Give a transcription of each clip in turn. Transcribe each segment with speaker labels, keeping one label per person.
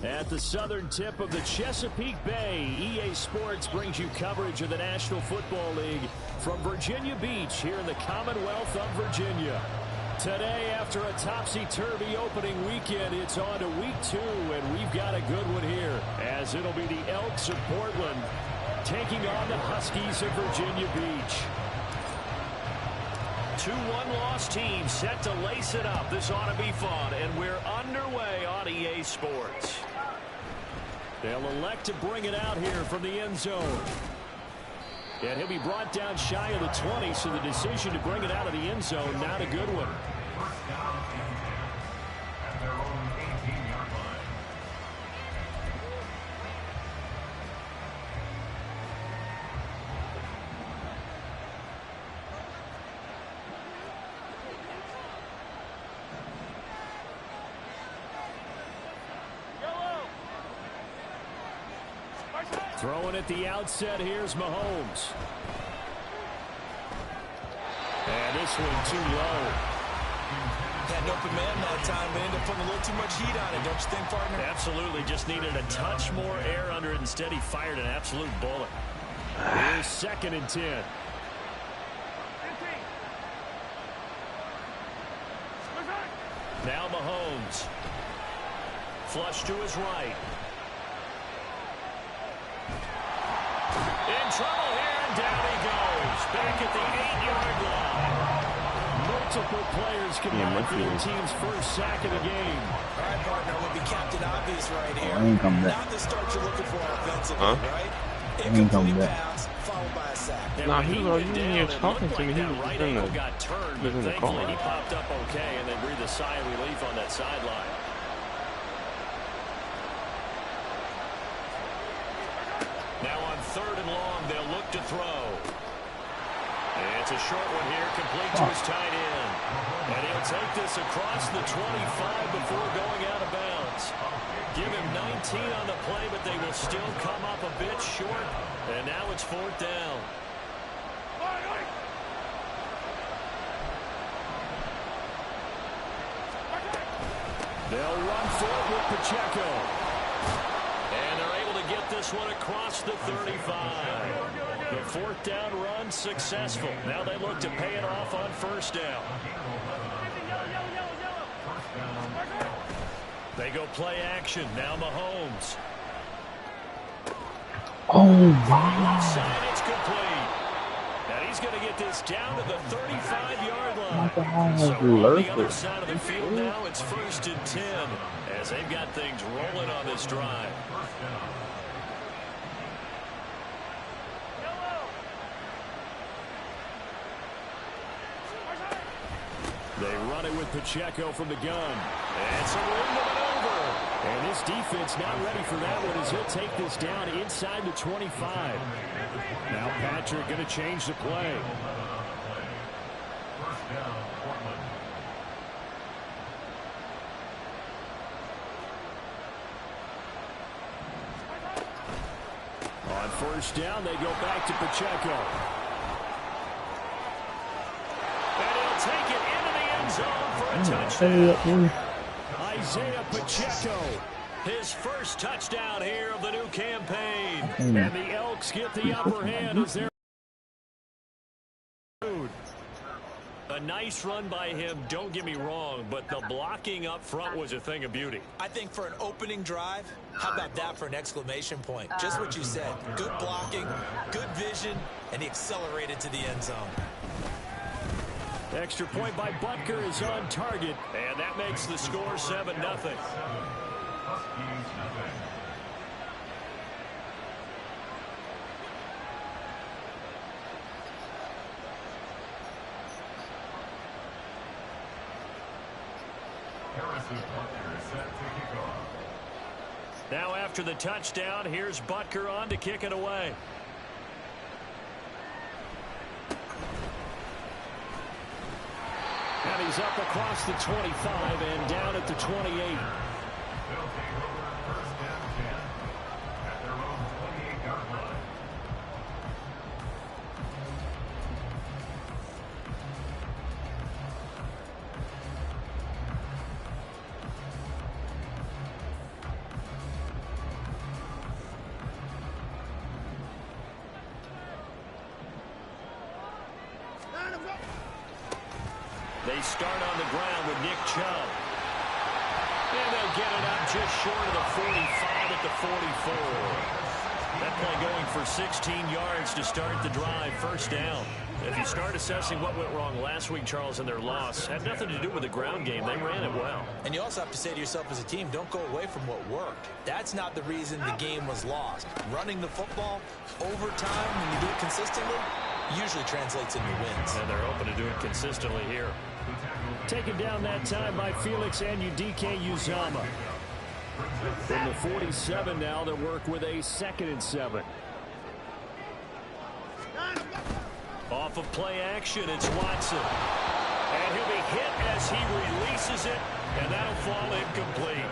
Speaker 1: At the southern tip of the Chesapeake Bay, EA Sports brings you coverage of the National Football League from Virginia Beach here in the Commonwealth of Virginia. Today, after a topsy-turvy opening weekend, it's on to week 2, and we've got a good one here, as it'll be the Elks of Portland taking on the Huskies of Virginia Beach. 2 one-loss teams set to lace it up. This ought to be fun, and we're underway on EA Sports. They'll elect to bring it out here from the end zone. And he'll be brought down shy of the 20, so the decision to bring it out of the end zone, not a good one. Throwing at the outset, here's Mahomes. And this one too low.
Speaker 2: Had an open man that time, but ended up putting a little too much heat on it, don't you think, partner?
Speaker 1: Absolutely. Just needed a touch more air under it. Instead, he fired an absolute bullet. Here's 2nd and 10. Now Mahomes. Flush to his right. In trouble here, and down he goes. Back at the 8-yard line. Multiple players combined for their team's first sack of the game.
Speaker 2: All right, partner, I'm going to be Captain Obvious right here. Not the start you're looking for offensively, right? Incomplete pass, followed by a sack.
Speaker 3: Nah, he was even talking to me. He was
Speaker 1: right
Speaker 3: in
Speaker 1: ankle got turned, but thankfully he popped up okay, and they breathed a sigh of relief on that sideline. Now on 3rd and long, they'll look to throw. It's a short one here, complete to his tight end. And he'll take this across the 25 before going out of bounds. Give him 19 on the play, but they will still come up a bit short. And now it's 4th down. They'll run for it with Pacheco. And they're able to get this one across the 35. The 4th down run successful. Now they look to pay it off on 1st down. They go play action. Now Mahomes.
Speaker 4: Oh, wow.
Speaker 1: Offside, it's complete. And he's going to get this down to the 35-yard line. So on the other side of the field now, it's 1st and 10 as they've got things rolling on this drive. They run it with Pacheco from the gun. And some room to maneuver. And this defense not ready for that one as he'll take this down inside the 25. Now Patrick going to change the play. On 1st down, they go back to Pacheco. And he'll take it into the end zone for a touchdown. Isaiah Pacheco, his first touchdown here of the new campaign. And the Elks get the upper hand as they're... A nice run by him, don't get me wrong, but the blocking up front was a thing of beauty.
Speaker 2: I think for an opening drive, how about that for an exclamation point? Just what you said. Good blocking, good vision, and he accelerated to the end zone.
Speaker 1: Extra point by Butker is on target, and that makes the score 7-0. Now after the touchdown, here's Butker on to kick it away. And he's up across the 25 and down at the 28. They start on the ground with Nick Chubb. And they'll get it out just short of the 45 at the 44. That play going for 16 yards to start the drive, first down. If you start assessing what went wrong last week, Charles, in their loss, had nothing to do with the ground game. They ran it well.
Speaker 2: And you also have to say to yourself as a team, don't go away from what worked. That's not the reason the game was lost. Running the football overtime when you do it consistently usually translates into wins.
Speaker 1: And they're open to do it consistently here. Taken down that time by Felix Anudike Uzomah. From the 47 now, they'll work with a 2nd and 7. Off of play action, it's Watson. And he'll be hit as he releases it, and that'll fall incomplete.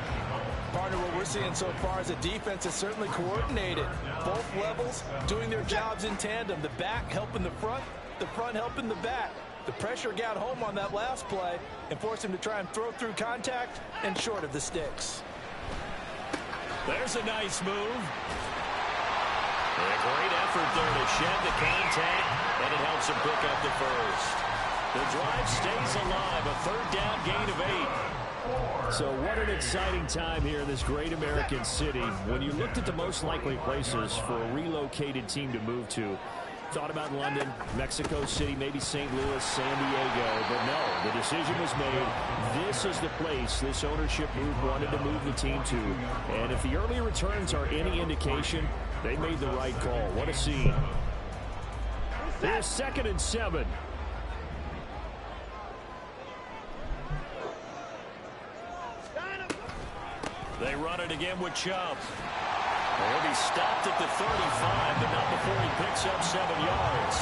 Speaker 2: Partner, what we're seeing so far is the defense is certainly coordinated. Both levels doing their jobs in tandem. The back helping the front helping the back. The pressure got home on that last play and forced him to try and throw through contact and short of the sticks.
Speaker 1: There's a nice move. A great effort there to shed the contact, and it helps him pick up the first. The drive stays alive, a 3rd down gain of 8. So what an exciting time here in this great American city. When you looked at the most likely places for a relocated team to move to, thought about London, Mexico City, maybe St. Louis, San Diego, but no, the decision was made. This is the place this ownership group wanted to move the team to. And if the early returns are any indication, they made the right call. What a scene. Here's 2nd and 7. They run it again with Chubb. He'll be stopped at the 35, but not before he picks up 7 yards.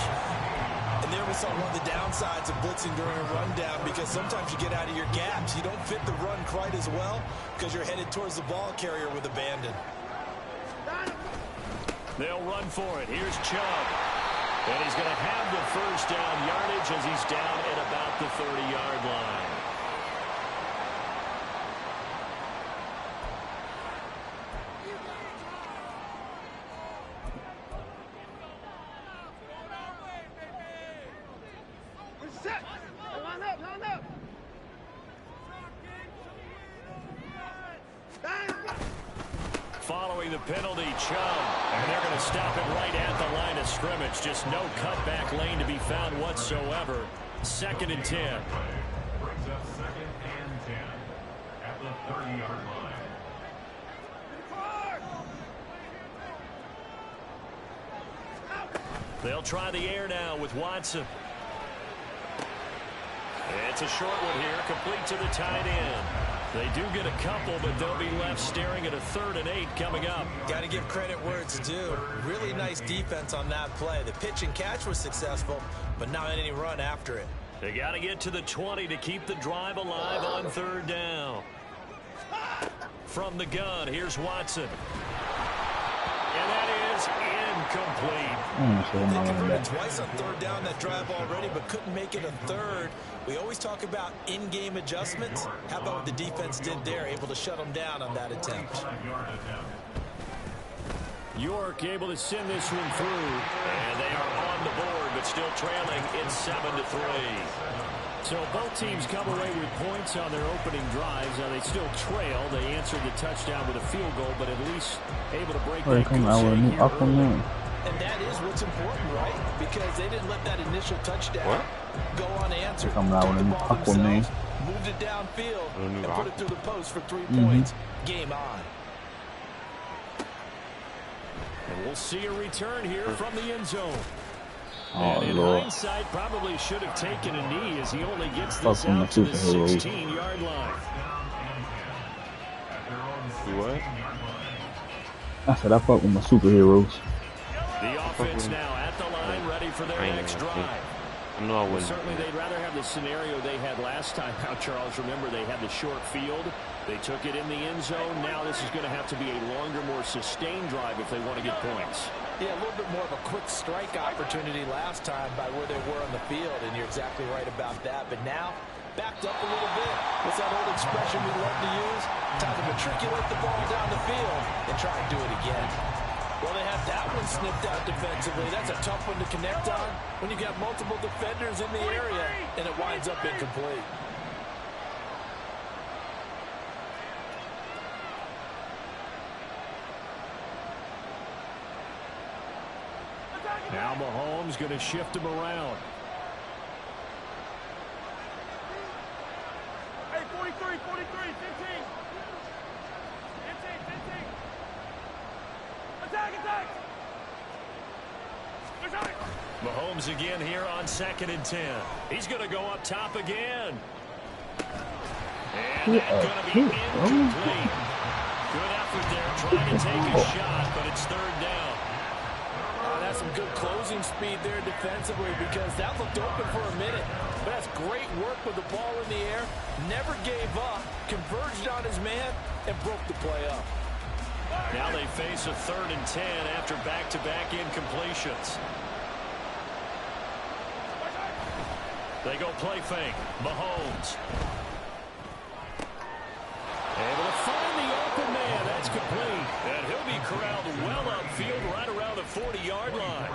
Speaker 2: And there we saw one of the downsides of blitzing during a rundown, because sometimes you get out of your gaps. You don't fit the run quite as well because you're headed towards the ball carrier with abandon.
Speaker 1: They'll run for it. Here's Chubb. And he's going to have the first down yardage as he's down at about the 30-yard line. Following the penalty, Chubb, and they're going to stop it right at the line of scrimmage. Just no cutback lane to be found whatsoever. 2nd and 10.
Speaker 4: Brings up 2nd and 10 at the 30-yard line.
Speaker 1: They'll try the air now with Watson. It's a short one here, complete to the tight end. They do get a couple, but they'll be left staring at a 3rd and 8 coming up.
Speaker 2: Got to give credit where it's due. Really nice defense on that play. The pitch and catch was successful, but not any run after it.
Speaker 1: They got to get to the 20 to keep the drive alive on 3rd down. From the gun, here's Watson. And that is incomplete.
Speaker 2: They converted twice on 3rd down that drive already, but couldn't make it a 3rd. We always talk about in-game adjustments. How about what the defense did there, able to shut them down on that attempt?
Speaker 1: York able to send this one through, and they are on the board, but still trailing. It's 7-3. So both teams come away with points on their opening drives. Now they still trail. They answered the touchdown with a field goal, but at least able to break that goose egg here early.
Speaker 2: And that is what's important, right? Because they didn't let that initial touchdown go unanswered. Took the ball themselves, moved it downfield, and put it through the post for 3 points. Game on.
Speaker 1: And we'll see a return here from the end zone. And in hindsight, probably should have taken a knee as he only gets this out to the 16-yard line.
Speaker 3: What?
Speaker 5: I said I fuck with my superheroes.
Speaker 1: The offense now at the line, ready for their next drive.
Speaker 3: No, I wouldn't.
Speaker 1: Certainly, they'd rather have the scenario they had last time out, Charles. Remember, they had the short field. They took it in the end zone. Now this is going to have to be a longer, more sustained drive if they want to get points.
Speaker 2: Yeah, a little bit more of a quick strike opportunity last time by where they were on the field, and you're exactly right about that. But now, backed up a little bit. What's that old expression we love to use? Time to matriculate the ball down the field and try and do it again. Well, they have that one snipped out defensively. That's a tough one to connect on when you've got multiple defenders in the area, and it winds up incomplete.
Speaker 1: Now Mahomes going to shift him around.
Speaker 6: Hey, 43, 15. 15. Attack.
Speaker 1: Mahomes again here on 2nd and 10. He's going to go up top again. And that's going to be incomplete. Good effort there trying to take a shot, but it's 3rd down.
Speaker 2: That's some good closing speed there defensively because that looked open for a minute. But that's great work with the ball in the air. Never gave up, converged on his man, and broke the play up.
Speaker 1: Now they face a 3rd and 10 after back-to-back incompletions. They go play fake. Mahomes. Able to find the open man. That's complete. And he'll be corralled well upfield right around the 40-yard line.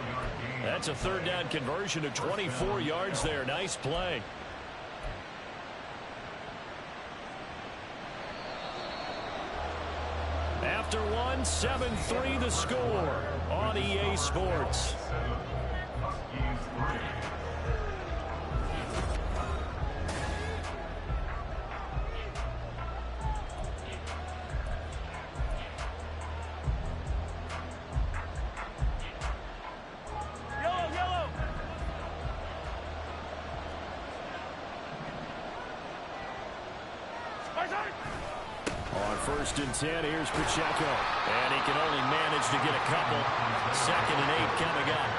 Speaker 1: That's a 3rd down conversion of 24 yards there. Nice play. After one, 7-3 the score on EA Sports. On 1st and 10, here's Pacheco. And he can only manage to get a couple. 2nd and 8 coming up.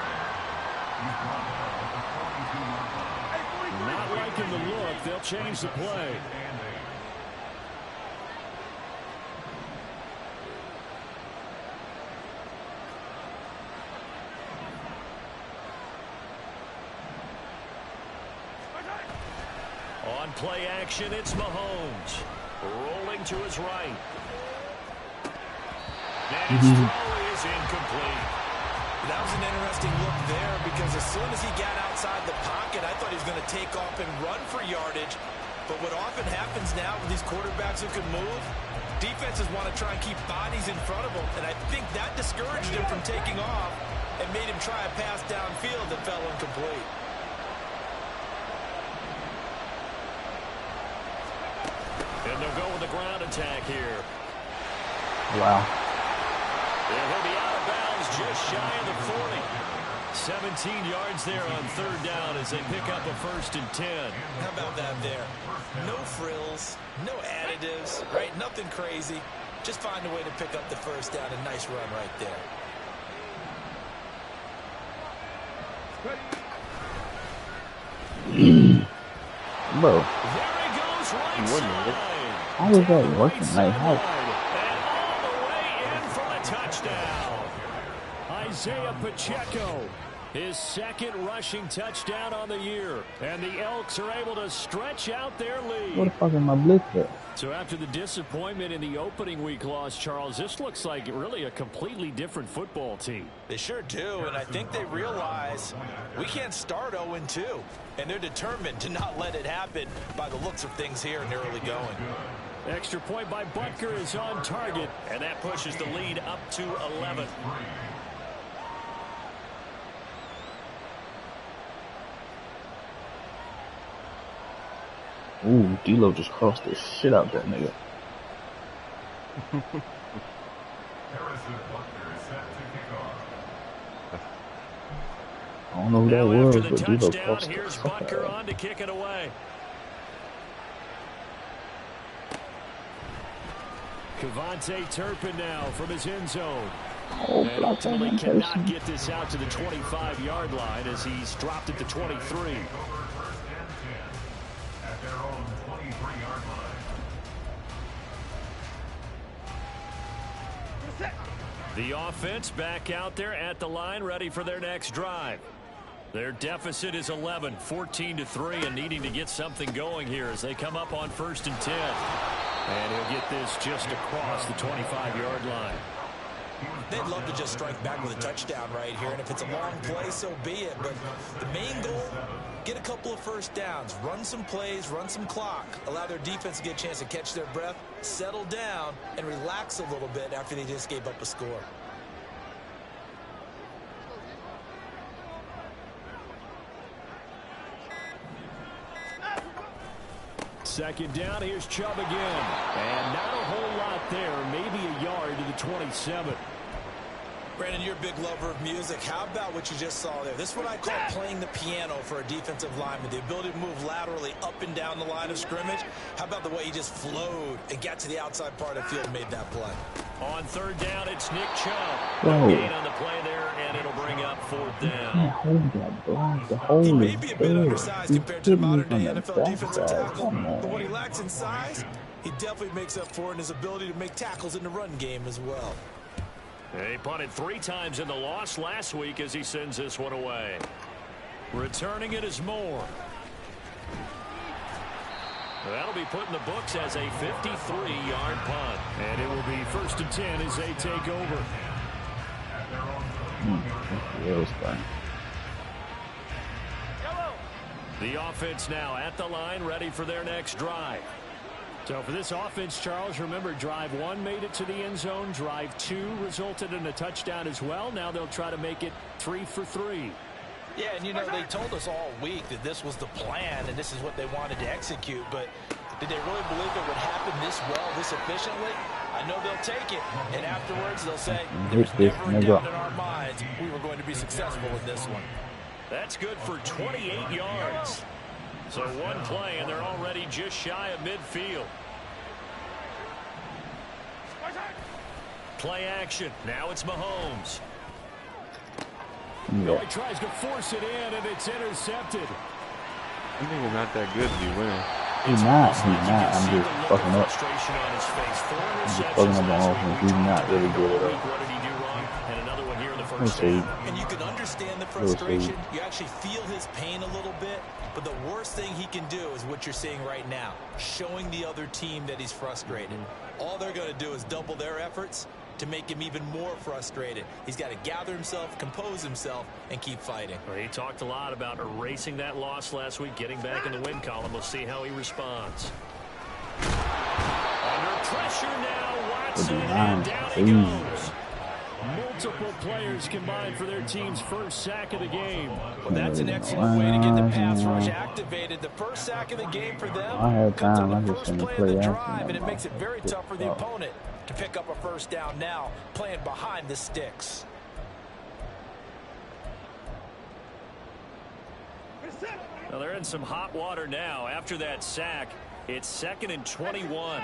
Speaker 1: Not liking the look. They'll change the play. On play action, it's Mahomes. Rolling to his right. And his throw is incomplete.
Speaker 2: That was an interesting look there because as soon as he got outside the pocket, I thought he was going to take off and run for yardage. But what often happens now with these quarterbacks who can move, defenses want to try and keep bodies in front of them. And I think that discouraged him from taking off and made him try a pass downfield that fell incomplete.
Speaker 1: And they'll go with the ground attack here.
Speaker 5: Wow.
Speaker 1: And he'll be out of bounds just shy of the 40. 17 yards there on 3rd down as they pick up a 1st and 10.
Speaker 2: How about that there? No frills, no additives, right? Nothing crazy. Just find a way to pick up the 1st down. A nice run right there.
Speaker 5: Bro.
Speaker 1: There he goes right side.
Speaker 5: How is that working? Like, how?
Speaker 1: And all the way in for the touchdown. Isaiah Pacheco, his 2nd rushing touchdown on the year. And the Elks are able to stretch out their lead.
Speaker 5: What the fuck is my blitz at?
Speaker 1: So after the disappointment in the opening week loss, Charles, this looks like really a completely different football team.
Speaker 2: They sure do, and I think they realize we can't start 0-2, and they're determined to not let it happen by the looks of things here in the early going.
Speaker 1: Extra point by Butker is on target, and that pushes the lead up to 11.
Speaker 5: Ooh, D-Lo just crossed the shit out that nigga.
Speaker 4: Harrison Butker is set to kick off.
Speaker 5: I don't know who that
Speaker 1: Now
Speaker 5: was,
Speaker 1: after the
Speaker 5: but D-Lo
Speaker 1: touchdown,
Speaker 5: crossed the
Speaker 1: here's
Speaker 5: fuck out.
Speaker 1: Butker on to kick it away. Cavante Turpin now from his end zone.
Speaker 5: Oh,
Speaker 1: And
Speaker 5: block
Speaker 1: ultimately
Speaker 5: that
Speaker 1: cannot
Speaker 5: person.
Speaker 1: get this out to the 25-yard line as he's dropped at the 23.
Speaker 4: Over 1st and 10 at their own 23-yard line.
Speaker 1: The offense back out there at the line, ready for their next drive. Their deficit is 11, 14-3, and needing to get something going here as they come up on 1st and 10. And he'll get this just across the 25-yard line.
Speaker 2: They'd love to just strike back with a touchdown right here, and if it's a long play, so be it. But the main goal, get a couple of first downs, run some plays, run some clock, allow their defense to get a chance to catch their breath, settle down, and relax a little bit after they just gave up a score.
Speaker 1: Second down, here's Chubb again. And not a whole lot there, maybe a yard to the 27.
Speaker 2: Brandon, you're a big lover of music. How about what you just saw there? This is what I call playing the piano for a defensive lineman. The ability to move laterally up and down the line of scrimmage. How about the way he just flowed and got to the outside part of the field and made that play?
Speaker 1: On third down, it's Nick Chubb.
Speaker 5: Whoa.
Speaker 1: Gain on the play there, and it'll bring up fourth down.
Speaker 5: Man, hold that ball. The hole
Speaker 2: He
Speaker 5: is
Speaker 2: may be a bit
Speaker 5: there.
Speaker 2: undersized
Speaker 5: He's
Speaker 2: compared to the
Speaker 5: hitting me
Speaker 2: modern-day
Speaker 5: from the
Speaker 2: NFL defensive
Speaker 5: backside.
Speaker 2: tackle,
Speaker 5: Come
Speaker 2: but what
Speaker 5: on.
Speaker 2: he lacks in size, he definitely makes up for in his ability to make tackles in the run game as well.
Speaker 1: He punted 3 times in the loss last week as he sends this one away. Returning it is Moore. That'll be put in the books as a 53-yard punt. And it will be 1st and 10 as they take over. The offense now at the line, ready for their next drive. So for this offense, Charles, remember, drive 1 made it to the end zone. Drive 2 resulted in a touchdown as well. Now they'll try to make it 3 for 3.
Speaker 2: Yeah, and, you know, they told us all week that this was the plan and this is what they wanted to execute. But did they really believe it would happen this well, this efficiently? I know they'll take it. And afterwards, they'll say, there was never a doubt in our minds we were going to be successful in this one.
Speaker 1: That's good for 28 yards. So 1 play, and they're already just shy of midfield. Play action. Now it's Mahomes.
Speaker 5: Yeah.
Speaker 1: He tries to force it in, and it's intercepted.
Speaker 3: I think we're not that good to be winning.
Speaker 5: He's not. I'm just fucking up.
Speaker 1: Frustration on his face. 4
Speaker 5: He's just
Speaker 1: interceptions
Speaker 5: fucking up
Speaker 1: last
Speaker 5: on
Speaker 1: week.
Speaker 5: offense. He's not really good at all.
Speaker 1: What did he do wrong? And another one here in the first
Speaker 5: Okay.
Speaker 1: half.
Speaker 2: And you can understand the frustration. You actually feel his pain a little bit. But the worst thing he can do is what you're seeing right now, showing the other team that he's frustrated. All they're going to do is double their efforts to make him even more frustrated. He's got to gather himself, compose himself, and keep fighting.
Speaker 1: Well, he talked a lot about erasing that loss last week, getting back in the win column. We'll see how he responds. Under pressure now, Watson, and down he goes. Multiple players combined for their team's first sack of the game.
Speaker 2: Well, that's an excellent way to get the pass rush activated. The first sack of the game for them
Speaker 5: I had
Speaker 2: comes
Speaker 5: time. I
Speaker 2: on the
Speaker 5: just
Speaker 2: first
Speaker 5: gonna
Speaker 2: play of
Speaker 5: play
Speaker 2: the
Speaker 5: after
Speaker 2: drive,
Speaker 5: that.
Speaker 2: and it makes it very tough for the opponent to pick up a first down now, playing behind the sticks.
Speaker 1: Well, they're in some hot water now. After that sack, it's 2nd and 21.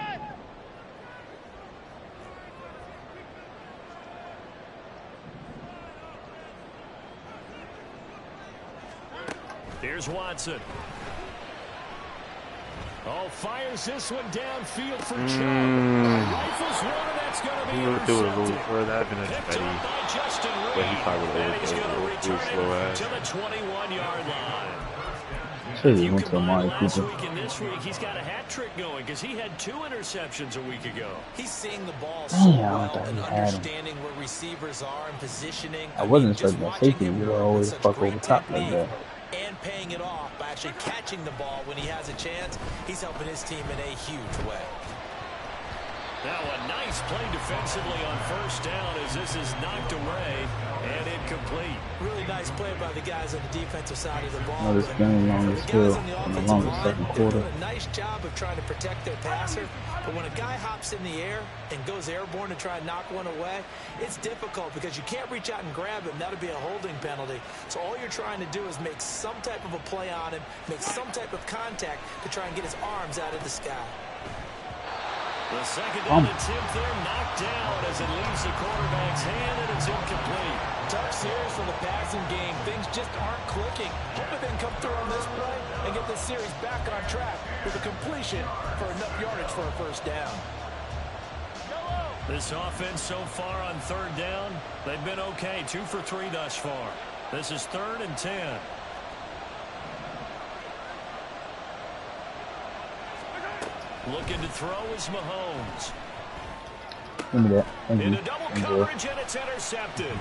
Speaker 1: Here's Watson. Oh, fires this one downfield for Chubb. Rifles one, and that's going to be
Speaker 3: He would do it a little
Speaker 1: intercepted.
Speaker 3: further. I've been
Speaker 1: Picked
Speaker 3: ready.
Speaker 1: up by Justin Reed.
Speaker 3: But he probably would
Speaker 1: And he's
Speaker 3: have
Speaker 1: going to
Speaker 3: overthrown it.
Speaker 1: return
Speaker 3: Slow
Speaker 1: it
Speaker 3: ass.
Speaker 1: to the 21-yard line.
Speaker 5: Should
Speaker 1: You
Speaker 5: have went to
Speaker 1: combine
Speaker 5: Amari
Speaker 1: last
Speaker 5: Cooper.
Speaker 1: week and this week, he's got a hat trick going because he had 2 interceptions a week ago.
Speaker 2: He's seeing the ball so
Speaker 5: Damn, I
Speaker 2: well
Speaker 5: thought
Speaker 2: and
Speaker 5: he had him.
Speaker 2: understanding where receivers are and positioning.
Speaker 5: I wasn't
Speaker 2: just
Speaker 5: expecting a
Speaker 2: watching
Speaker 5: safety
Speaker 2: him
Speaker 5: to
Speaker 2: work
Speaker 5: always
Speaker 2: with such
Speaker 5: fuck
Speaker 2: great
Speaker 5: over top like
Speaker 2: technique
Speaker 5: that.
Speaker 2: and paying it off by actually catching the ball when he has a chance. He's helping his team in a huge way.
Speaker 1: Now a nice play defensively on first down as this is knocked away and incomplete.
Speaker 2: Really nice play by the guys on the defensive side of the ball.
Speaker 5: Another
Speaker 2: But
Speaker 5: spinning
Speaker 2: for
Speaker 5: longest
Speaker 2: the
Speaker 5: field
Speaker 2: guys on the
Speaker 5: in the
Speaker 2: offensive
Speaker 5: longest
Speaker 2: line,
Speaker 5: second
Speaker 2: they're
Speaker 5: quarter.
Speaker 2: doing a nice job of trying to protect their passer. But when a guy hops in the air and goes airborne to try and knock one away, it's difficult because you can't reach out and grab him. That would be a holding penalty. So all you're trying to do is make some type of a play on him, make some type of contact to try and get his arms out of the sky.
Speaker 1: The second down attempt there knocked down as it leaves the quarterback's hand, and it's incomplete.
Speaker 2: Tough series for the passing game. Things just aren't clicking. Hope they can come through on this play and get this series back on track with a completion for enough yardage for a first down.
Speaker 1: This offense so far on third down, they've been okay. 2 for 3 thus far. This is 3rd and 10. Looking to throw is Mahomes.
Speaker 5: Give me that. Thank you.
Speaker 1: Into double
Speaker 5: Thank you.
Speaker 1: coverage, and it's intercepted.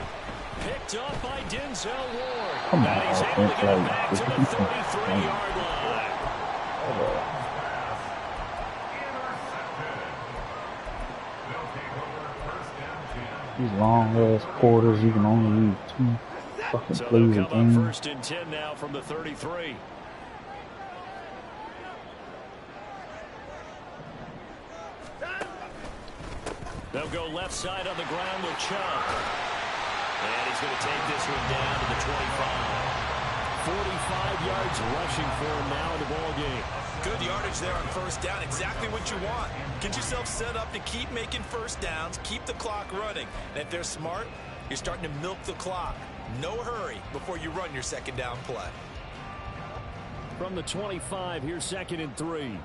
Speaker 1: Picked up by Denzel Ward.
Speaker 5: Come on,
Speaker 1: And he's able to get it
Speaker 5: like,
Speaker 1: back to the 33-yard line.
Speaker 5: These long ass quarters, you can only use 2 fucking
Speaker 1: So
Speaker 5: plays
Speaker 1: they'll
Speaker 5: a
Speaker 1: come up
Speaker 5: game.
Speaker 1: 1st and 10 now from the 33. They'll go left side on the ground with Chubb. And he's going to take this one down to the 25. 45 yards rushing for him now in the ball game.
Speaker 2: Good yardage there on first down. Exactly what you want. Get yourself set up to keep making first downs, keep the clock running. And if they're smart, you're starting to milk the clock. No hurry before you run your second down play.
Speaker 1: From the 25, here's 2nd and 3.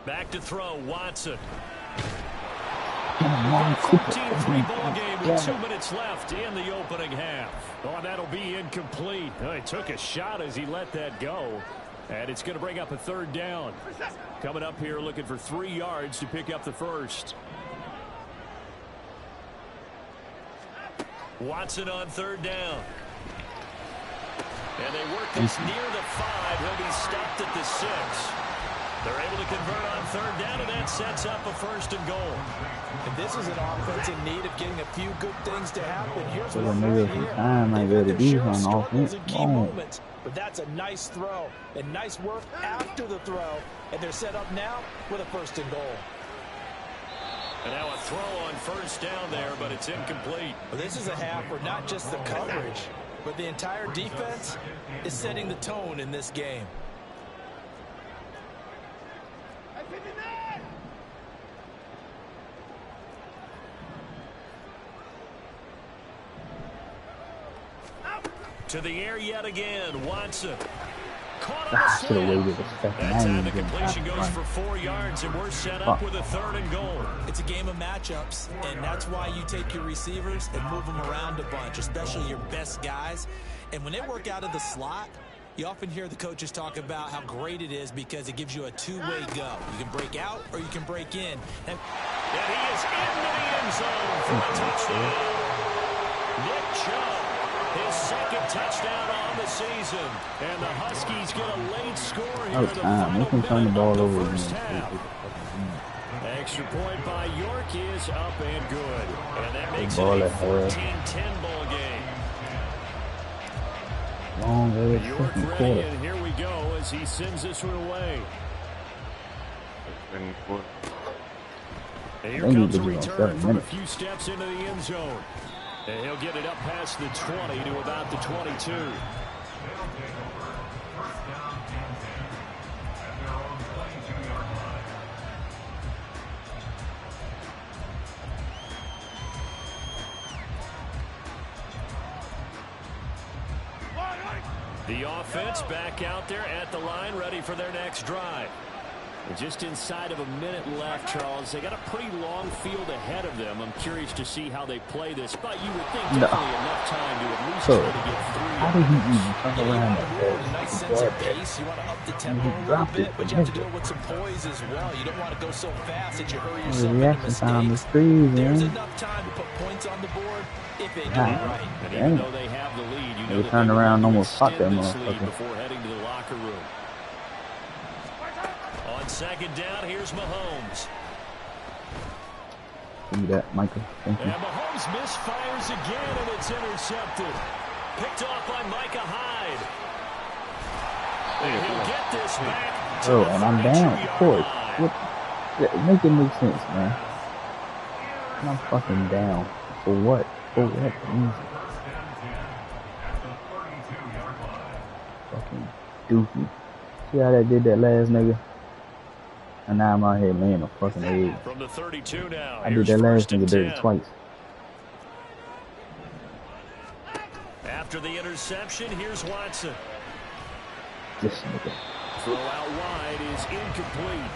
Speaker 1: Back to throw, Watson. 14-3 ball game with 2 minutes left in the opening half. Oh, that'll be incomplete. Oh, he took a shot as he let that go. And it's going to bring up a 3rd down. Coming up here looking for 3 yards to pick up the first. Watson on 3rd down. And they work this near the 5. He'll be stopped at the 6. They're able to convert on 3rd down, and that sets up a 1st and goal.
Speaker 2: And this is an offense in need of getting a few good things to happen. Here's
Speaker 5: So
Speaker 2: one
Speaker 5: maybe
Speaker 2: right
Speaker 5: some
Speaker 2: here.
Speaker 5: time I
Speaker 2: They've
Speaker 5: gotta
Speaker 2: had
Speaker 5: do
Speaker 2: their share of
Speaker 5: something on
Speaker 2: struggles
Speaker 5: offense.
Speaker 2: in key moments, but that's a nice throw and nice work after the throw. And they're set up now with a 1st and goal.
Speaker 1: And now a throw on 1st down there, but it's incomplete.
Speaker 2: Well, this is a half where not just the coverage, but the entire defense is setting the tone in this game.
Speaker 1: To the air yet again, Watson. Caught on
Speaker 5: I
Speaker 1: the
Speaker 5: should have
Speaker 1: slam.
Speaker 5: waited a second.
Speaker 1: That
Speaker 5: I
Speaker 1: time
Speaker 5: ain't
Speaker 1: the
Speaker 5: getting
Speaker 1: completion
Speaker 5: out
Speaker 1: goes
Speaker 5: of
Speaker 1: for 4 yards, and we're set up with a 3rd and goal.
Speaker 2: It's a game of matchups, and that's why you take your receivers and move them around a bunch, especially your best guys. And when they work out of the slot, you often hear the coaches talk about how great it is because it gives you a two-way go. You can break out or you can break in.
Speaker 1: And he is into the end zone for a touchdown. Nick Chubb, his 2nd touchdown on the season. And the Huskies get a late score here
Speaker 5: Oh,
Speaker 1: in the
Speaker 5: time. They
Speaker 1: final
Speaker 5: can turn the
Speaker 1: minute
Speaker 5: ball
Speaker 1: of
Speaker 5: over
Speaker 1: the first
Speaker 5: again.
Speaker 1: half. Extra point by York is up and good. And that makes it
Speaker 5: Ball
Speaker 1: a
Speaker 5: at her.
Speaker 1: 14-10 ball game.
Speaker 5: Long ass
Speaker 1: York
Speaker 5: second
Speaker 1: ready,
Speaker 5: quarter.
Speaker 1: and here we go as he sends this one away.
Speaker 3: And what?
Speaker 1: And here
Speaker 5: They need
Speaker 1: comes
Speaker 5: to
Speaker 1: a
Speaker 5: be on
Speaker 1: return
Speaker 5: 7
Speaker 1: from a
Speaker 5: minutes.
Speaker 1: few steps into the end zone. And he'll get it up past the 20 to about the 22. The offense back out there at the line, ready for their next drive. And just inside of a minute left, Charles. They got a pretty long field ahead of them. I'm curious to see how they play this, but you would think definitely enough time to at least
Speaker 5: So,
Speaker 1: try to get 3.
Speaker 5: how did he even turn
Speaker 2: Yeah, you
Speaker 5: around
Speaker 2: want to
Speaker 5: like
Speaker 2: build a
Speaker 5: that?
Speaker 2: nice
Speaker 5: He
Speaker 2: sense of
Speaker 5: grabbed that.
Speaker 2: pace. You want to up the tempo
Speaker 5: he
Speaker 2: a little
Speaker 5: dropped
Speaker 2: bit,
Speaker 5: it,
Speaker 2: but you have to
Speaker 5: but
Speaker 2: do it with some poise as well. You don't want to go so fast that you hurry
Speaker 5: The
Speaker 2: yourself into
Speaker 5: reaction time is
Speaker 2: mistakes.
Speaker 5: crazy,
Speaker 2: There's
Speaker 5: man.
Speaker 2: enough time to put points on the board if they do
Speaker 5: Nah.
Speaker 2: it right.
Speaker 1: And
Speaker 5: Damn.
Speaker 1: even though they have the lead, you know
Speaker 5: They
Speaker 1: that
Speaker 5: turned
Speaker 1: they
Speaker 5: around and
Speaker 1: want to
Speaker 5: almost caught that
Speaker 1: extend this lead
Speaker 5: motherfucker.
Speaker 1: before heading to the locker room. On 2nd down, here's Mahomes.
Speaker 5: Give me that, Michael. Thank you.
Speaker 1: And Mahomes misfires again, and it's intercepted. Picked off by Micah Hyde. And he'll get this back to
Speaker 5: Oh,
Speaker 1: the
Speaker 5: and I'm down, of
Speaker 1: 32-yard
Speaker 5: course.
Speaker 1: line.
Speaker 5: What? Yeah, make it make sense, man. I'm fucking down. For what? For what reason? Fucking doofy. See how that did that last nigga? And now I'm out here laying a fucking egg.
Speaker 1: From the 32 now.
Speaker 5: I did
Speaker 1: Here's
Speaker 5: that last
Speaker 1: 1st and
Speaker 5: nigga dirty
Speaker 1: 10.
Speaker 5: twice.
Speaker 1: After the interception, here's Watson.
Speaker 5: This nigga.
Speaker 1: Throw out wide is incomplete.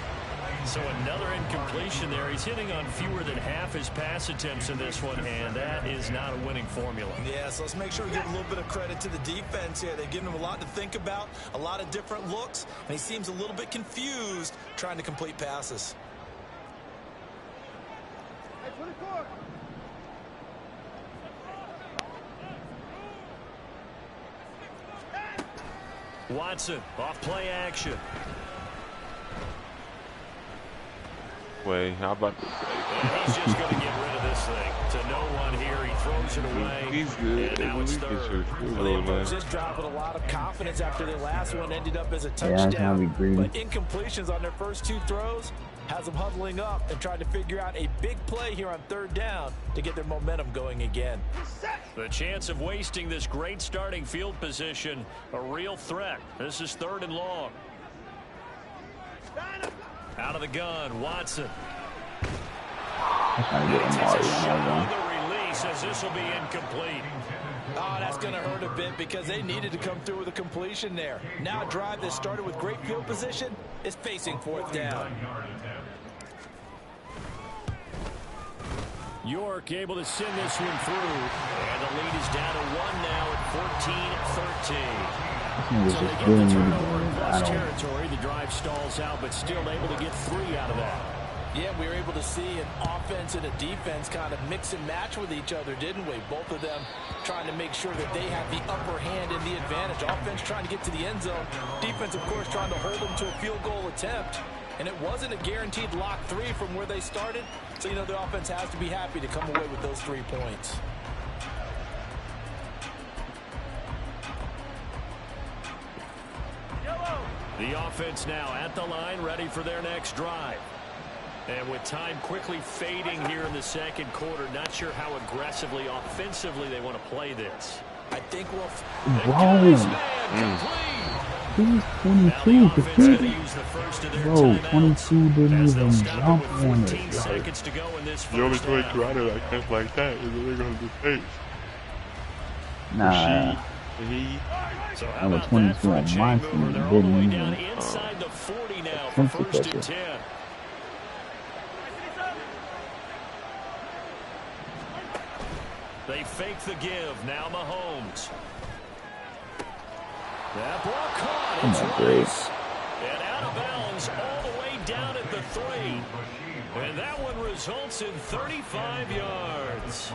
Speaker 1: So another incompletion there. He's hitting on fewer than half his pass attempts in this one, and that is not a winning formula.
Speaker 2: Yeah, so let's make sure we give a little bit of credit to the defense here. They've given him a lot to think about, a lot of different looks, and he seems a little bit confused trying to complete passes.
Speaker 1: Watson, off play action.
Speaker 3: Way, how about this?
Speaker 1: He's just going to get rid of this thing. To no one here, he throws it away.
Speaker 3: He's good.
Speaker 1: And now it's third.
Speaker 2: Well, they approached this drive with a lot of confidence after their last one ended up as a
Speaker 5: Yeah,
Speaker 2: touchdown.
Speaker 5: greedy.
Speaker 2: But incompletions on their first 2 throws has them huddling up and trying to figure out a big play here on 3rd down to get their momentum going again.
Speaker 1: The chance of wasting this great starting field position, a real threat. This is 3rd and long. Out of the gun, Watson.
Speaker 5: I'm trying to get him
Speaker 1: Takes a
Speaker 5: all
Speaker 1: shot on
Speaker 5: around.
Speaker 1: the release as this will be incomplete.
Speaker 2: Oh, that's going to hurt a bit because they needed to come through with a completion there. Now a drive that started with great field position is facing 4th down.
Speaker 1: York able to send this one through. And the lead is down to 1 now at 14-13.
Speaker 5: This
Speaker 1: So
Speaker 5: nigga's
Speaker 1: they
Speaker 5: just
Speaker 1: get
Speaker 5: doing
Speaker 1: the
Speaker 5: me
Speaker 1: turnover in
Speaker 5: good.
Speaker 1: plus
Speaker 5: I don't.
Speaker 1: territory. The drive stalls out, but still able to get 3 out of that.
Speaker 2: Yeah, we were able to see an offense and a defense kind of mix and match with each other, didn't we? Both of them trying to make sure that they have the upper hand and the advantage. Offense trying to get to the end zone. Defense, of course, trying to hold them to a field goal attempt. And it wasn't a guaranteed lock 3 from where they started. So, you know, the offense has to be happy to come away with those 3 points.
Speaker 1: The offense now at the line, ready for their next drive. And with time quickly fading here in the 2nd quarter, not sure how aggressively, offensively they want to play this.
Speaker 2: I think we'll...
Speaker 5: Whoa. He's
Speaker 1: Now
Speaker 5: 22.
Speaker 1: the offense
Speaker 5: Defeat.
Speaker 1: going to use the first of their
Speaker 5: Bro,
Speaker 1: timeouts,
Speaker 5: 22 didn't
Speaker 1: as they'll
Speaker 5: even
Speaker 1: stop it
Speaker 5: jump
Speaker 1: with
Speaker 5: on
Speaker 1: 14
Speaker 5: it. Like,
Speaker 1: seconds to go in this
Speaker 3: The only
Speaker 1: first
Speaker 3: 22
Speaker 1: half.
Speaker 3: out of that comes like that is what they're going to do face.
Speaker 5: nah.
Speaker 3: He,
Speaker 1: So how
Speaker 5: Number
Speaker 1: about that
Speaker 5: 22
Speaker 1: for a
Speaker 5: on
Speaker 1: chain
Speaker 5: my
Speaker 1: mover?
Speaker 5: team
Speaker 1: They're all the way
Speaker 5: didn't
Speaker 1: down
Speaker 5: even,
Speaker 1: inside the 40 now for
Speaker 5: attempt to
Speaker 1: 1st
Speaker 5: catch
Speaker 1: and
Speaker 5: it.
Speaker 1: 10. They fake the give. Now Mahomes. That ball caught.
Speaker 5: Come
Speaker 1: It's
Speaker 5: on, Greg.
Speaker 1: Rice. And out of bounds all the way down at the 3. And that one results in 35 yards.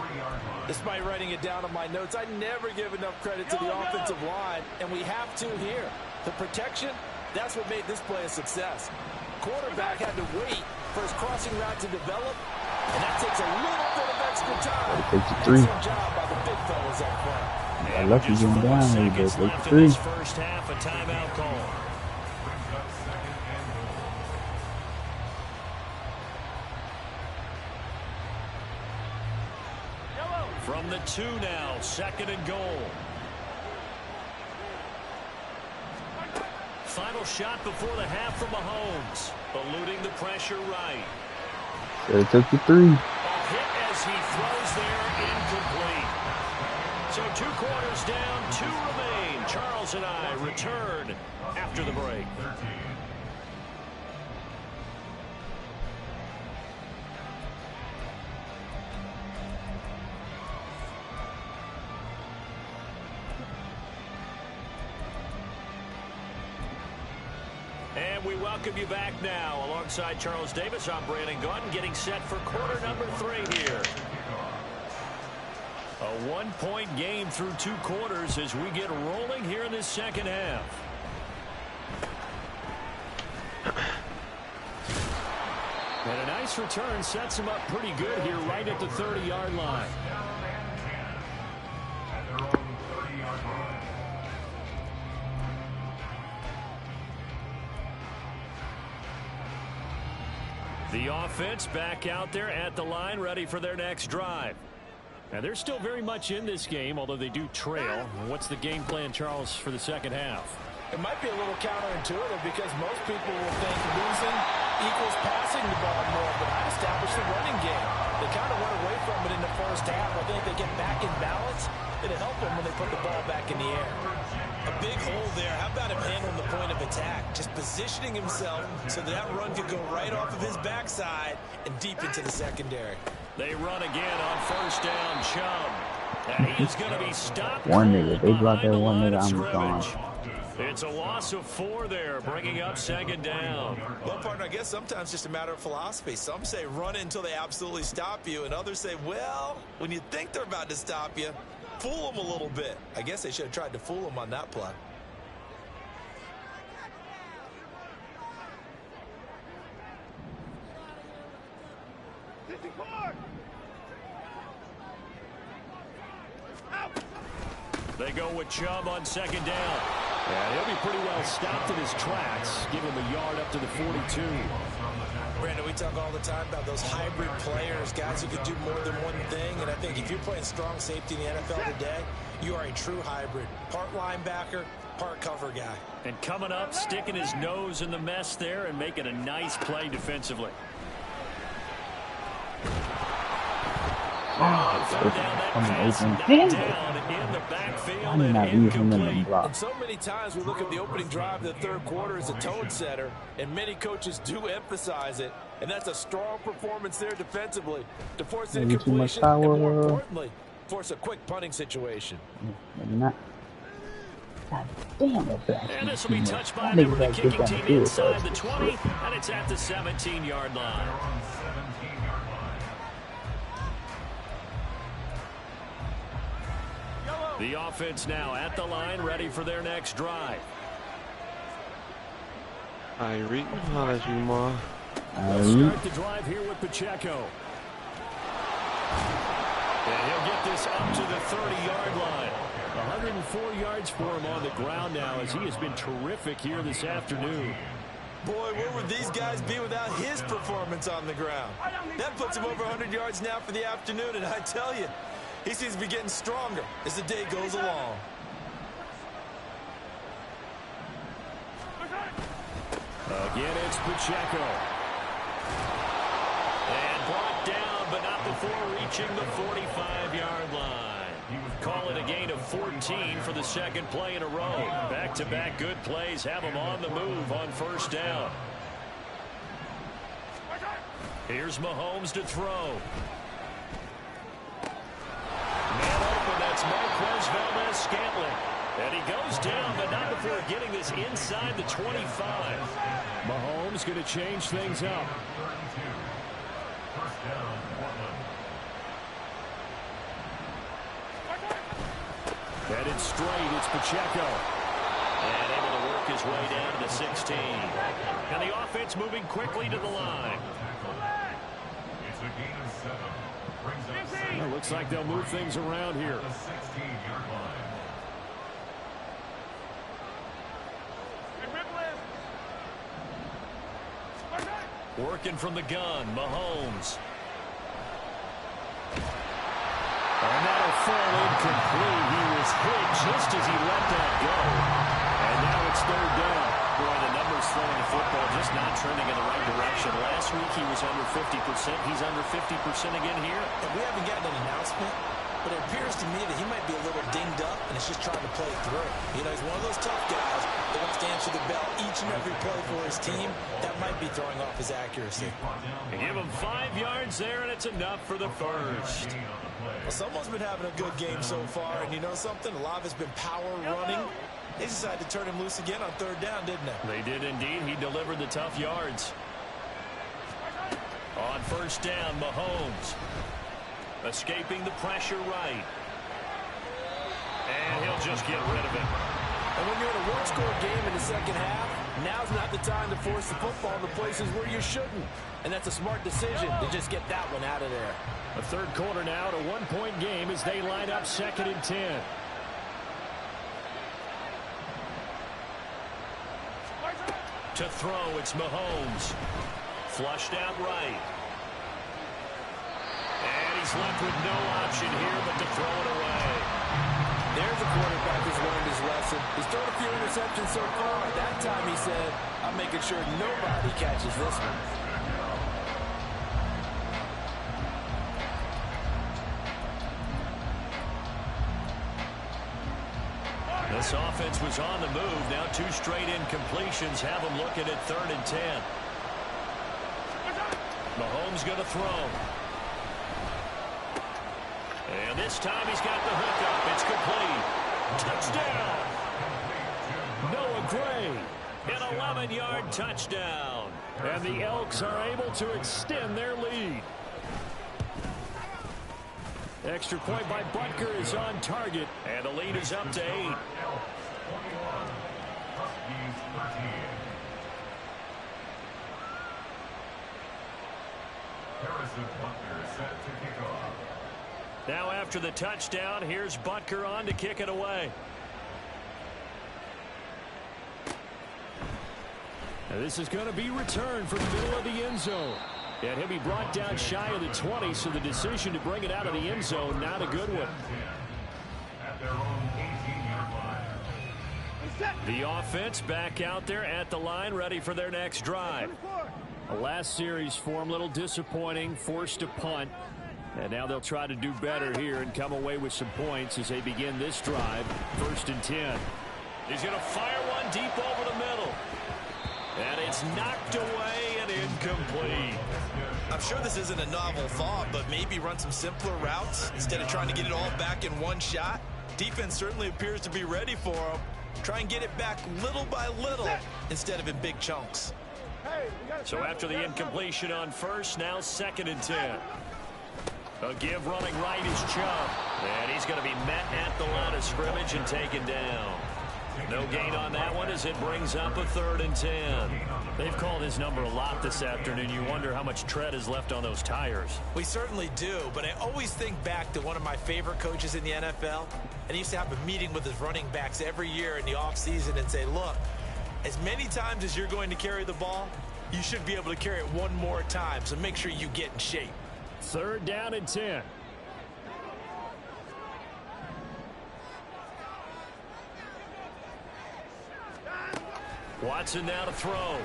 Speaker 2: Despite writing it down on my notes, I never give enough credit to the offensive line, and we have to here. The protection, that's what made this play a success. Quarterback had to wait for his crossing route to develop, and that takes a little bit of extra time.
Speaker 5: Takes a 3.
Speaker 2: Excellent job by the big fellas up front.
Speaker 5: I left you going down a little bit.
Speaker 1: Seconds
Speaker 5: Take
Speaker 1: left
Speaker 5: the
Speaker 1: in this
Speaker 5: 3.
Speaker 1: first half, a timeout call. From the 2 now, 2nd and goal. Final shot before the half from Mahomes. Eluding the pressure right.
Speaker 5: Should've took the 3.
Speaker 1: A hit as he throws there, incomplete. So 2 quarters down, 2 remain. Charles and I return after the break. And we welcome you back now. Alongside Charles Davis, I'm Brandon Gunn, getting set for quarter number 3 here. A 1-point game through 2 quarters as we get rolling here in this 2nd half. And a nice return sets him up pretty good here right at the 30-yard line. The offense back out there at the line, ready for their next drive. Now, they're still very much in this game, although they do trail. What's the game plan, Charles, for the 2nd half?
Speaker 2: It might be a little counterintuitive because most people will think losing equals passing the ball more, but I established the running game. They kind of went away from it in the first half. I think they get back in balance. It'll help them when they put the ball back in the air. A big hole there. How about him handling the point of attack? Just positioning himself so that run could go right off of his backside and deep into the secondary.
Speaker 1: They run again on first down, Chubb. And he is going to be stopped.
Speaker 5: One nigga. They block that one
Speaker 1: line
Speaker 5: nigga,
Speaker 1: of
Speaker 5: I'm gone.
Speaker 1: scrimmage. It's a loss of 4 there, bringing up second down.
Speaker 2: Well, partner, I guess sometimes it's just a matter of philosophy. Some say run it until they absolutely stop you, and others say, well, when you think they're about to stop you, fool them a little bit. I guess they should have tried to fool them on that play.
Speaker 1: They go with Chubb on second down. And he'll be pretty well stopped in his tracks. Give him a yard up to the 42.
Speaker 2: Brandon, we talk all the time about those hybrid players, guys who can do more than one thing. And I think if you're playing strong safety in the NFL today, you are a true hybrid. Part linebacker, part cover guy.
Speaker 1: And coming up, sticking his nose in the mess there and making a nice play defensively.
Speaker 2: And so many times we look at the opening drive of the third quarter as a tone setter, and many coaches do emphasize it, and that's a strong performance there defensively to force incompletion and, more importantly, force a quick punting situation.
Speaker 5: God damn it,
Speaker 1: and this will be touched by a member of the kicking team inside the 20, and it's at the 17-yard line. The offense now at the line, ready for their next drive.
Speaker 3: Tyreek, holla at you, Ma.
Speaker 1: Let's start the drive here with Pacheco. And he'll get this up to the 30-yard line. 104 yards for him on the ground now as he has been terrific here this afternoon.
Speaker 2: Boy, where would these guys be without his performance on the ground? That puts him over 100 yards now for the afternoon, and I tell you, he seems to be getting stronger as the day goes along.
Speaker 1: Again, it's Pacheco. And brought down, but not before reaching the 45-yard line. Call it a gain of 14 for the second play in a row. Back-to-back good plays have him on the move on first down. Here's Mahomes to throw. Man open, that's Marquez Valdes-Scantling. And he goes down, but not before getting this inside the 25. Mahomes going to change things up. Headed straight, it's Pacheco. And able to work his way down to the 16. And the offense moving quickly to the line.
Speaker 4: It's a gain of 7. Brings up
Speaker 1: Well, looks like they'll move things around here.
Speaker 4: the 16-yard line.
Speaker 1: Working from the gun, Mahomes. And that'll fall incomplete. He was hit just as he let that go. And now it's third down. Boy, the numbers throwing the football just not trending in the right direction. Last week he was under 50%. He's under 50% again here.
Speaker 2: And we haven't gotten an announcement, but it appears to me that he might be a little dinged up and is just trying to play it through. You know, he's one of those tough guys that wants to answer the bell each and every play for his team. That might be throwing off his accuracy.
Speaker 1: They give him 5 yards there, and it's enough for the first.
Speaker 2: Well, someone's been having a good game so far, and you know something? A lot of it's been power running. They decided to turn him loose again on third down, didn't they?
Speaker 1: They did indeed. He delivered the tough yards. On first down, Mahomes. Escaping the pressure right. And he'll just get rid of it.
Speaker 2: And when you're in a one-score game in the second half, now's not the time to force the football in the places where you shouldn't. And that's a smart decision to just get that one out of there.
Speaker 1: A third quarter now, a one-point game as they line up second and 10. To throw, it's Mahomes. Flushed out right. And he's left with no option here but to throw it away.
Speaker 2: There's a quarterback who's learned his lesson. He's thrown a few interceptions so far. At that time, he said, I'm making sure nobody catches this one.
Speaker 1: This offense was on the move. Now 2 straight incompletions have them looking at 3rd and 10. Mahomes going to throw. And this time he's got the hook up. It's complete. Touchdown. Noah Gray, an 11-yard touchdown. And the Elks are able to extend their lead. Extra point by Butker is on target. And the lead is up to 8.
Speaker 4: Harrison Butker set to kick off.
Speaker 1: Now after the touchdown, here's Butker on to kick it away. Now this is going to be returned from the middle of the end zone. And he'll be brought down shy of the 20, so the decision to bring it out of the end zone, not a good one.
Speaker 4: At their own 18-yard line.
Speaker 1: The offense back out there at the line, ready for their next drive. The last series for them, a little disappointing, forced to punt. And now they'll try to do better here and come away with some points as they begin this drive. 1st and 10. He's going to fire one deep over the middle. And it's knocked away and incomplete.
Speaker 2: I'm sure this isn't a novel thought, but maybe run some simpler routes instead of trying to get it all back in one shot. Defense certainly appears to be ready for them. Try and get it back little by little instead of in big chunks.
Speaker 1: So after the incompletion on 1st, now 2nd and 10. A give running right is Chubb. And he's going to be met at the line of scrimmage and taken down. No gain on that one as it brings up a 3rd and 10. They've called his number a lot this afternoon. You wonder how much tread is left on those tires.
Speaker 2: We certainly do, but I always think back to one of my favorite coaches in the NFL. And he used to have a meeting with his running backs every year in the offseason and say, look, as many times as you're going to carry the ball, you should be able to carry it one more time, so make sure you get in shape.
Speaker 1: 3rd down and 10. Watson now to throw.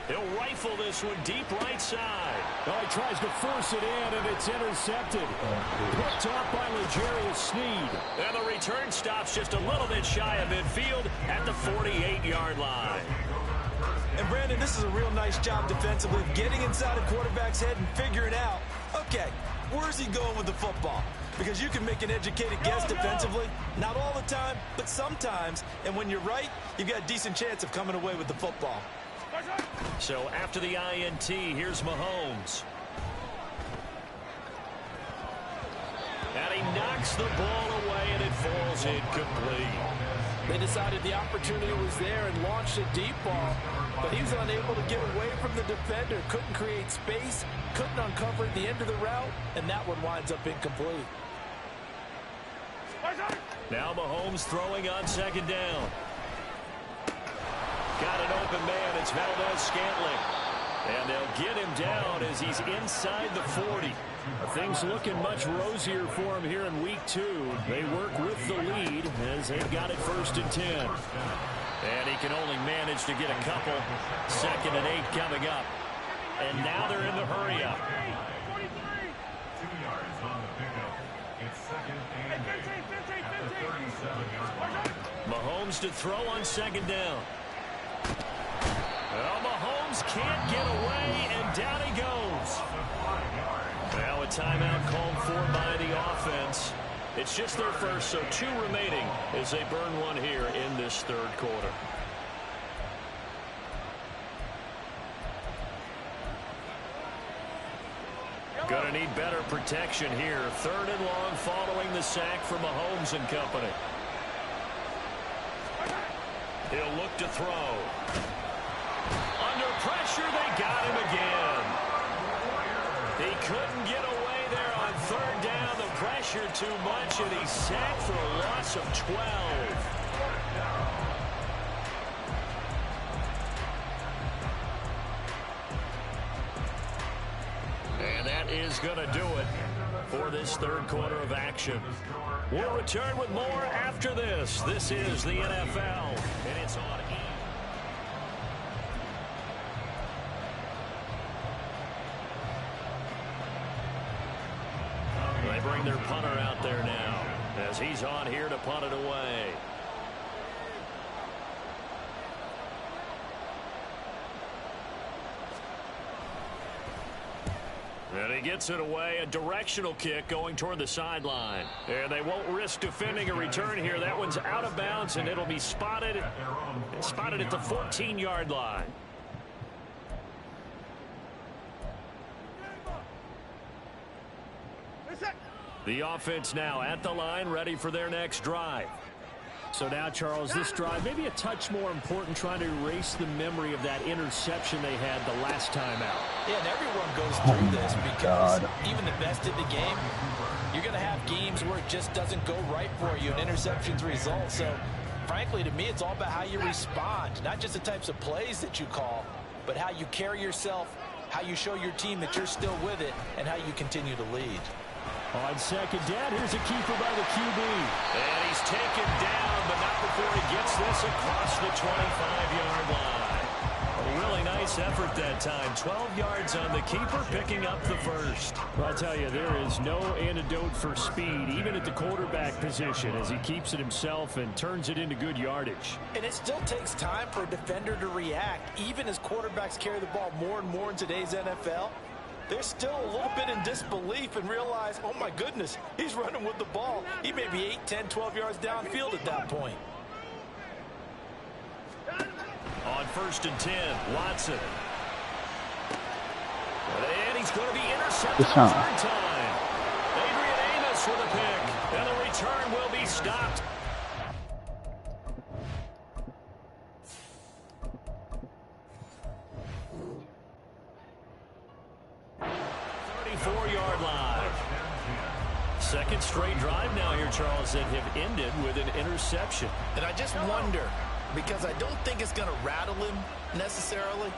Speaker 1: He'll rifle this one deep right side. Oh, he tries to force it in, and it's intercepted. Picked off by L'Jarius Sneed. And the return stops just a little bit shy of midfield at the 48-yard line.
Speaker 2: And, Brandon, this is a real nice job defensively, getting inside a quarterback's head and figuring out, okay, where's he going with the football? Because you can make an educated guess defensively, not all the time, but sometimes. And when you're right, you've got a decent chance of coming away with the football.
Speaker 1: So after the INT, here's Mahomes. And he knocks the ball away, and it falls incomplete.
Speaker 2: They decided the opportunity was there and launched a deep ball, but he was unable to get away from the defender, couldn't create space, couldn't uncover the end of the route, and that one winds up incomplete.
Speaker 1: Now Mahomes throwing on 2nd down. Got an open man. It's Valdez-Scantling. And they'll get him down as he's inside the 40. Things looking much rosier for him here in week 2. They work with the lead as they've got it 1st and 10. And he can only manage to get a couple. 2nd and 8 coming up. And now they're in the hurry up.
Speaker 4: 2 yards on the pickup. It's 2nd and 8 at the 37-yard line.
Speaker 1: Mahomes to throw on 2nd down. Well, Mahomes can't get away, and down he goes. Now a timeout called for by the offense. It's just their first, so 2 remaining as they burn one here in this 3rd quarter. Gonna need better protection here. 3rd and long following the sack from Mahomes and company. He'll look to throw. Under pressure, they got him again. He couldn't get away there on 3rd down. The pressure too much, and he's sacked for a loss of 12. And that is going to do it for this 3rd quarter of action. We'll return with more after this. This is the NFL, and it's on E! They bring their punter out there now as he's on here to punt it away. And he gets it away, a directional kick going toward the sideline. And they won't risk defending a return here. That one's out of bounds, and it'll be spotted at the 14-yard line. The offense now at the line, ready for their next drive. So now, Charles, this drive maybe a touch more important, trying to erase the memory of that interception they had the last time out.
Speaker 2: Yeah, and everyone goes through this because even the best in the game, you're going to have games where it just doesn't go right for you, and interceptions result. So, frankly, to me, it's all about how you respond, not just the types of plays that you call, but how you carry yourself, how you show your team that you're still with it, and how you continue to lead.
Speaker 1: On second down, here's a keeper by the QB. And he's taken down, but not before he gets this across the 25-yard line. A really nice effort that time. 12 yards on the keeper, picking up the first. Well, I'll tell you, there is no antidote for speed, even at the quarterback position, as he keeps it himself and turns it into good yardage.
Speaker 2: And it still takes time for a defender to react, even as quarterbacks carry the ball more and more in today's NFL. They're still a little bit in disbelief and realize, oh my goodness, he's running with the ball. He may be 8, 10, 12 yards downfield at that point.
Speaker 1: On 1st and 10, Watson. And he's going to be intercepted the third time. Adrian Amos with a pick, and the return will be stopped. 34-yard line. Second straight drive now here, Charles, that have ended with an interception.
Speaker 2: And I just wonder, because I don't think it's going to rattle him necessarily,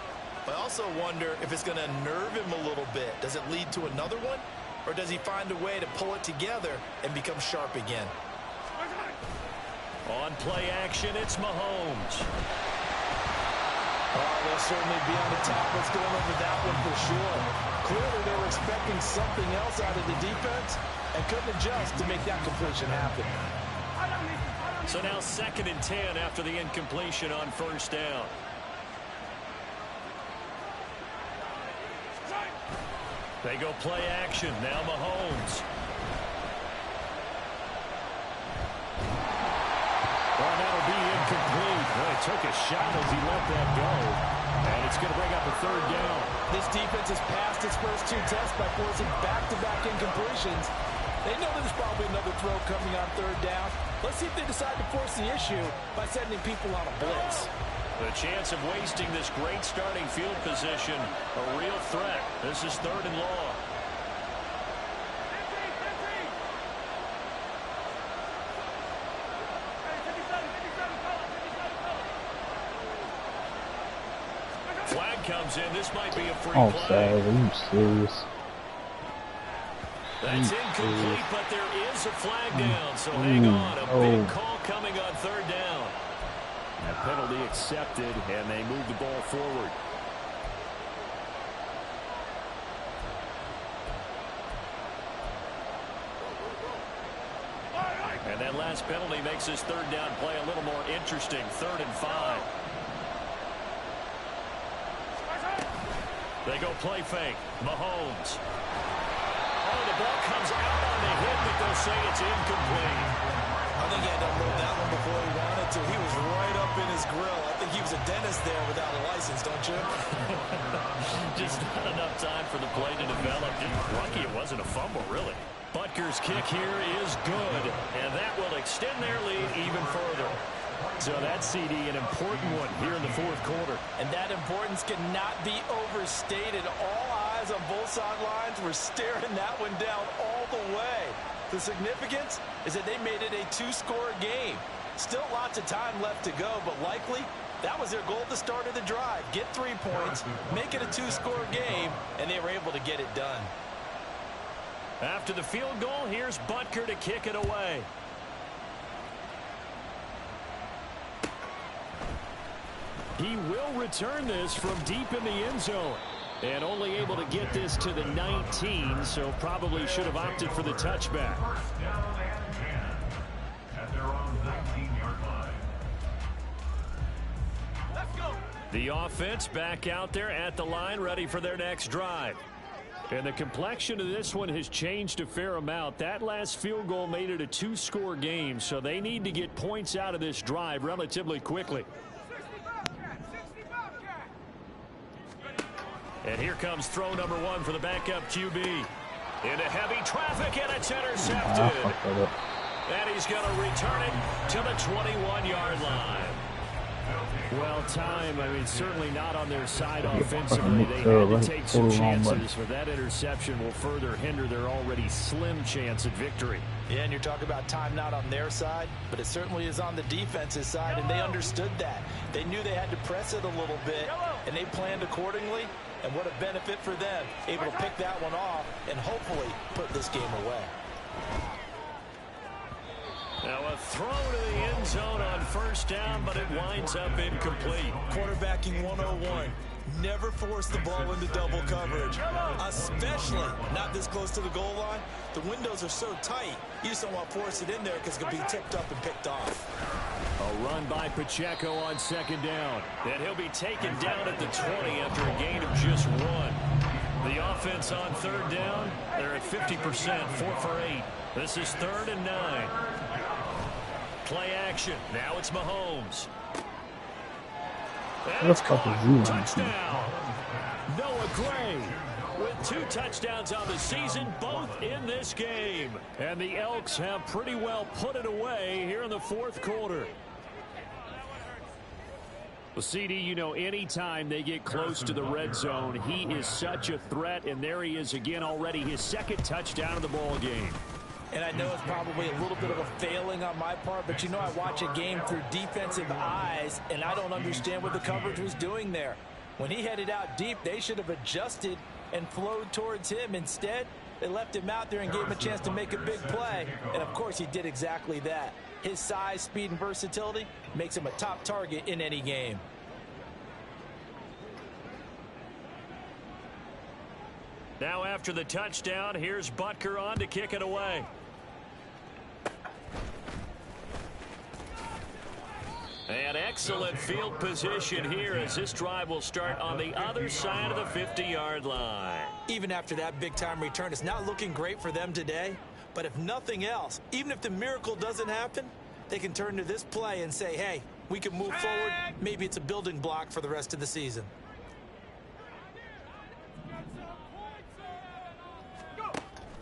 Speaker 2: but I also wonder if it's going to nerve him a little bit. Does it lead to another one? Or does he find a way to pull it together and become sharp again?
Speaker 1: On play action, it's Mahomes.
Speaker 2: Oh, they'll certainly be on the tablets going over that one for sure. Clearly, they were expecting something else out of the defense and couldn't adjust to make that completion happen.
Speaker 1: So now 2nd and 10 after the incompletion on 1st down. They go play action. Now Mahomes. Well, that'll be incomplete. Well, he took a shot as he let that go. And it's going to bring up a 3rd down.
Speaker 2: This defense has passed its first 2 tests by forcing back-to-back incompletions. They know there's probably another throw coming on 3rd down. Let's see if they decide to force the issue by sending people on a blitz.
Speaker 1: The chance of wasting this great starting field position, a real threat. This is 3rd and long. Flag comes in. This might be a free play.
Speaker 5: Offside, are you serious?
Speaker 1: That's incomplete, but there is a flag down, so hang on. A big call coming on 3rd down. A penalty accepted, and they move the ball forward. And that last penalty makes this 3rd down play a little more interesting. 3rd and 5. They go play fake. Mahomes. Oh, the ball comes out on the hit, but they'll say it's incomplete.
Speaker 2: I think he had to unload that one before he wanted to. He was right up in his grill. I think he was a dentist there without a license, don't you?
Speaker 1: Just not enough time for the play to develop. Just lucky it wasn't a fumble, really. Butker's kick here is good, and that will extend their lead even further. So that CD, an important one here in the 4th quarter.
Speaker 2: And that importance cannot be overstated. All eyes on both sidelines were staring that one down all the way. The significance is that they made it a 2-score game. Still lots of time left to go, but likely that was their goal at the start of the drive. Get 3 points, make it a 2-score game, and they were able to get it done.
Speaker 1: After the field goal, here's Butker to kick it away. He will return this from deep in the end zone. And only able to get this to the 19, so probably should have opted for the touchback.
Speaker 4: 1st down and 10 at their own 19-yard line.
Speaker 1: The offense back out there at the line, ready for their next drive. And the complexion of this one has changed a fair amount. That last field goal made it a 2-score game, so they need to get points out of this drive relatively quickly. And here comes throw number 1 for the backup QB. Into heavy traffic, and it's intercepted. And he's going to return it to the 21-yard line. Well timed. I mean, certainly not on their side offensively. They had to take some chances, but that interception will further hinder their already slim chance at victory.
Speaker 2: Yeah, and you're talking about time not on their side, but it certainly is on the defense's side, and they understood that. They knew they had to press it a little bit, and they planned accordingly. And what a benefit for them, able to pick that one off and hopefully put this game away.
Speaker 1: Now a throw to the end zone on first down, but it winds up incomplete.
Speaker 2: Quarterbacking 101. Never force the ball into double coverage, especially not this close to the goal line. The windows are so tight, you just don't want to force it in there because it could be tipped up and picked off.
Speaker 1: A run by Pacheco on second down. And he'll be taken down at the 20 after a gain of just 1. The offense on third down, they're at 50%, 4 for 8. This is 3rd and 9. Play action. Now it's Mahomes. And it's caught. Touchdown. Noah Gray with 2 touchdowns on the season, both in this game. And the Elks have pretty well put it away here in the 4th quarter. Well, CD, you know, anytime they get close to the red zone, he is such a threat. And there he is again already, his 2nd touchdown of the ball game.
Speaker 2: And I know it's probably a little bit of a failing on my part, but you know I watch a game through defensive eyes, and I don't understand what the coverage was doing there. When he headed out deep, they should have adjusted and flowed towards him. Instead, they left him out there and gave him a chance to make a big play. And, of course, he did exactly that. His size, speed, and versatility makes him a top target in any game.
Speaker 1: Now after the touchdown, here's Butker on to kick it away. And excellent field position here as this drive will start on the other side of the 50-yard line.
Speaker 2: Even after that big-time return, it's not looking great for them today. But if nothing else, even if the miracle doesn't happen, they can turn to this play and say, hey, we can move forward. Maybe it's a building block for the rest of the season.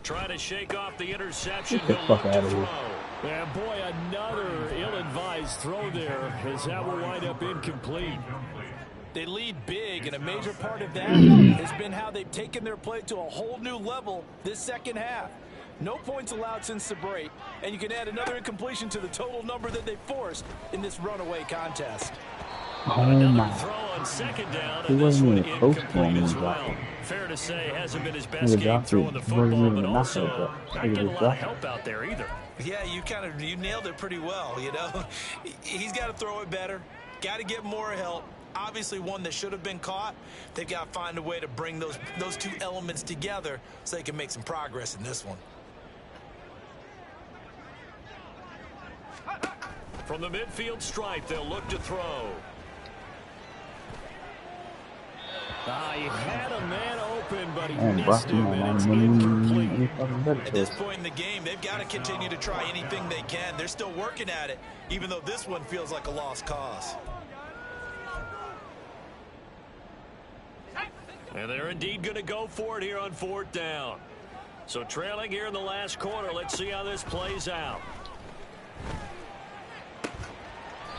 Speaker 1: Trying to shake off the interception. He'll look to throw. And boy, another ill-advised throw there as that will wind up incomplete.
Speaker 2: They lead big, and a major part of that has been how they've taken their play to a whole new level this second half. No points allowed since the break, and you can add another incompletion to the total number that they forced in this runaway contest.
Speaker 5: Oh my.
Speaker 1: Throw on second down, and this one incomplete as well. Fair to say, hasn't been his best game throwing the football, but also not getting a lot of help out there either.
Speaker 2: Yeah, you nailed it pretty well, you know. He's got to throw it better, got to get more help. Obviously one that should have been caught. They've got to find a way to bring those 2 elements together so they can make some progress in this one.
Speaker 1: From the midfield stripe, they'll look to throw. He had a man open, but he missed him, and it's incomplete.
Speaker 2: At this point in the game, they've got to continue to try anything they can. They're still working at it, even though this one feels like a lost cause.
Speaker 1: And they're indeed going to go for it here on 4th down. So trailing here in the last quarter, let's see how this plays out.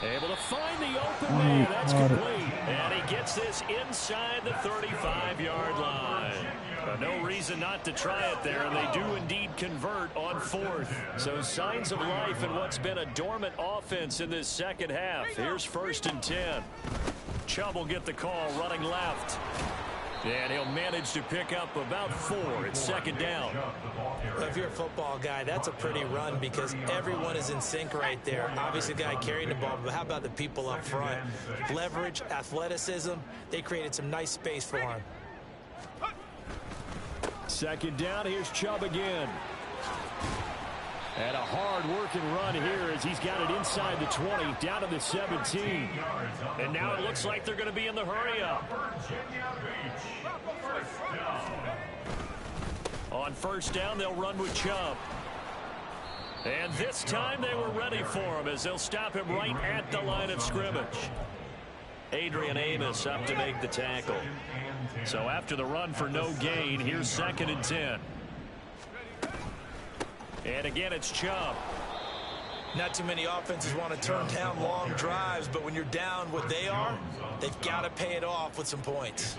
Speaker 1: Able to find the open man. That's complete. And he gets this inside the 35-yard line. No reason not to try it there, and they do indeed convert on 4th. So signs of life in what's been a dormant offense in this second half. Here's 1st and 10. Chubb will get the call running left. And he'll manage to pick up about 4 at second down.
Speaker 2: Well, if you're a football guy, that's a pretty run because everyone is in sync right there. Obviously, the guy carrying the ball, but how about the people up front? Leverage, athleticism, they created some nice space for him.
Speaker 1: Second down, here's Chubb again. And a hard-working run here as he's got it inside the 20, down to the 17. And now it looks like they're going to be in the hurry-up. On first down, they'll run with Chubb. And this time they were ready for him as they'll stop him right at the line of scrimmage. Adrian Amos up to make the tackle. So after the run for no gain, here's 2nd and 10. And again, it's Chubb.
Speaker 2: Not too many offenses want to turn down long drives, but when you're down what they are, they've got to pay it off with some points.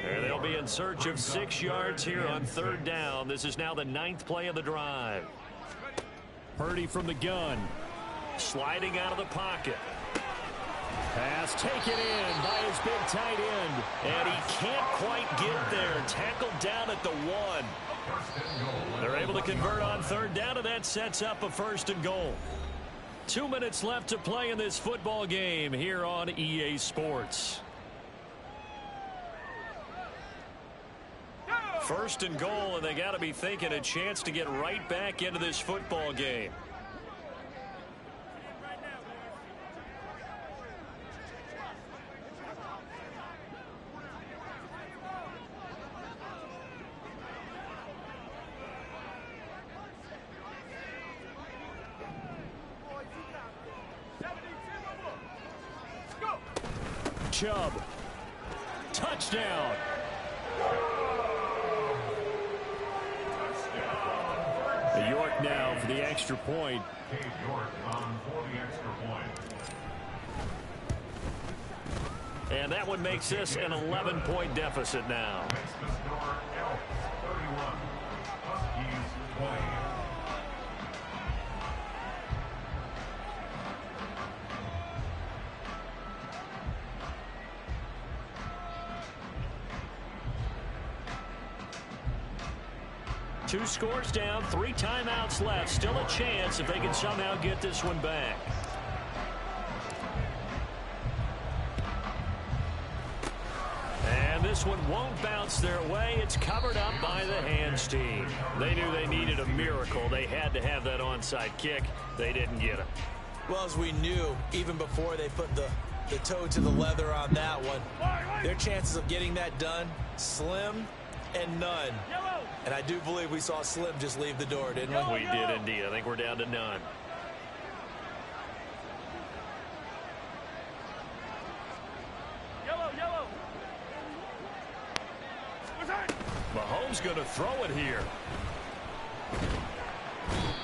Speaker 1: And they'll be in search of 6 yards here on 3rd down. This is now the 9th play of the drive. Purdy from the gun. Sliding out of the pocket. Pass taken in by his big tight end. And he can't quite get there. Tackled down at the 1. They're able to convert on 3rd down, and that sets up a 1st and goal. 2 minutes left to play in this football game here on EA Sports. 1st and goal, and they got to be thinking a chance to get right back into this football game. Chubb. Touchdown. York now for the extra point.
Speaker 4: York on for the extra point.
Speaker 1: And that one makes this an 11-point deficit now.
Speaker 4: Makes the score Elks 31, Huskies 20.
Speaker 1: Two scores down, 3 timeouts left. Still a chance if they can somehow get this one back. And this one won't bounce their way. It's covered up by the hands team. They knew they needed a miracle. They had to have that onside kick. They didn't get it.
Speaker 2: Well, as we knew, even before they put the toe to the leather on that one, their chances of getting that done, slim and none. And I do believe we saw Slim just leave the door, didn't we?
Speaker 1: We did indeed. I think we're down to none.
Speaker 6: Yellow.
Speaker 1: Mahomes going to throw it here.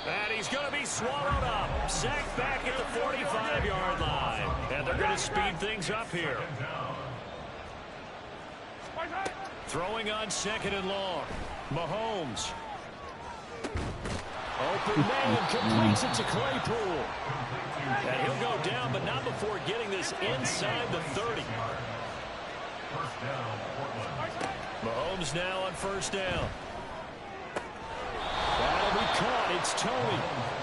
Speaker 1: And he's going to be swallowed up. Sacked back at the 45-yard line. And they're going to speed things up here. Throwing on 2nd and long. Mahomes. Open man, completes it to Claypool. And he'll go down, but not before getting this inside the 30. Mahomes now on 1st down. That'll be caught. It's Tony.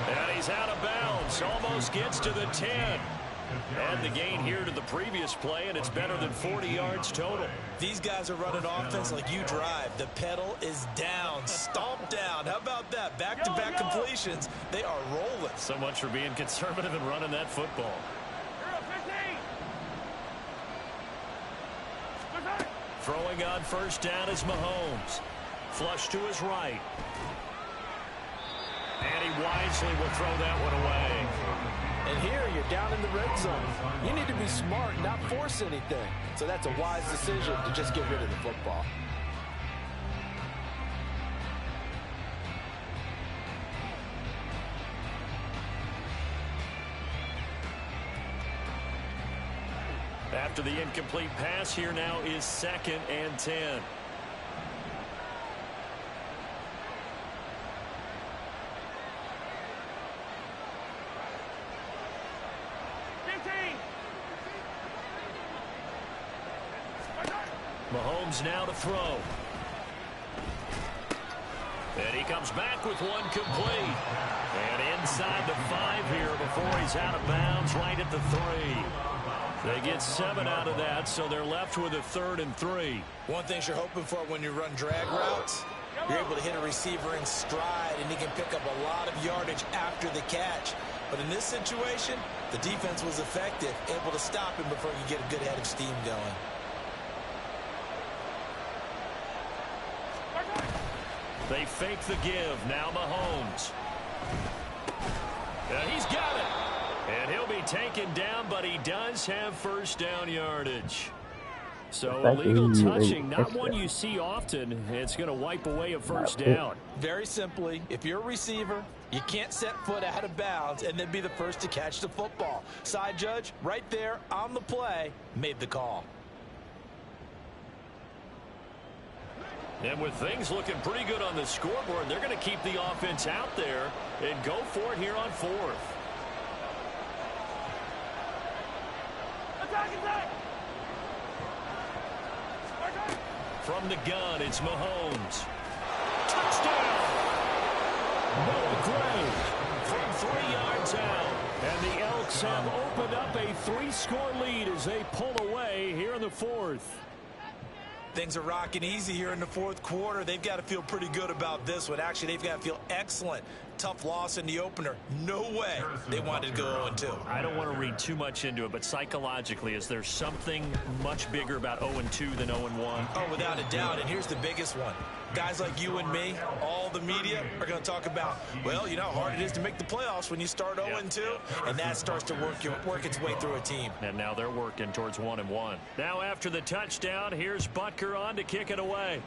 Speaker 1: And he's out of bounds. Almost gets to the 10. And the gain here to the previous play, and it's better than 40 yards total.
Speaker 2: These guys are running offense like you drive. The pedal is down, stomped down. How about that? Back-to-back completions. They are rolling.
Speaker 1: So much for being conservative and running that football. Throwing on 1st down is Mahomes. Flush to his right. And he wisely will throw that one away.
Speaker 2: And here you're down in the red zone. You need to be smart, not force anything. So that's a wise decision to just get rid of the football.
Speaker 1: After the incomplete pass, here now is 2nd and 10. Mahomes now to throw. And he comes back with one complete. And inside the 5 here before he's out of bounds right at the 3. They get 7 out of that, so they're left with a 3rd and 3.
Speaker 2: One thing you're hoping for when you run drag routes, you're able to hit a receiver in stride, and he can pick up a lot of yardage after the catch. But in this situation, the defense was effective, able to stop him before you get a good head of steam going.
Speaker 1: They fake the give. Now Mahomes. He's got it. And he'll be taken down, but he does have first down yardage. So illegal touching, not one you see often. It's going to wipe away a first down.
Speaker 2: Very simply, if you're a receiver, you can't set foot out of bounds and then be the first to catch the football. Side judge, right there on the play, made the call.
Speaker 1: And with things looking pretty good on the scoreboard, they're going to keep the offense out there and go for it here on fourth.
Speaker 6: Attack, attack!
Speaker 1: From the gun, it's Mahomes. Touchdown! Noah Gray from 3 yards out. And the Elks have opened up a 3-score lead as they pull away here in the fourth.
Speaker 2: Things are rocking easy here in the fourth quarter. They've got to feel pretty good about this one. Actually, they've got to feel excellent. Tough loss in the opener. No way they wanted to go 0-2.
Speaker 1: I don't want to read too much into it, but psychologically, is there something much bigger about 0-2 than 0-1?
Speaker 2: Oh, without a doubt. And here's the biggest one. Guys like you and me, all the media, are going to talk about, well, you know how hard it is to make the playoffs when you start 0-2. And that starts to work its way through a team.
Speaker 1: And now they're working towards 1-1. Now after the touchdown, here's Butker on to kick it away.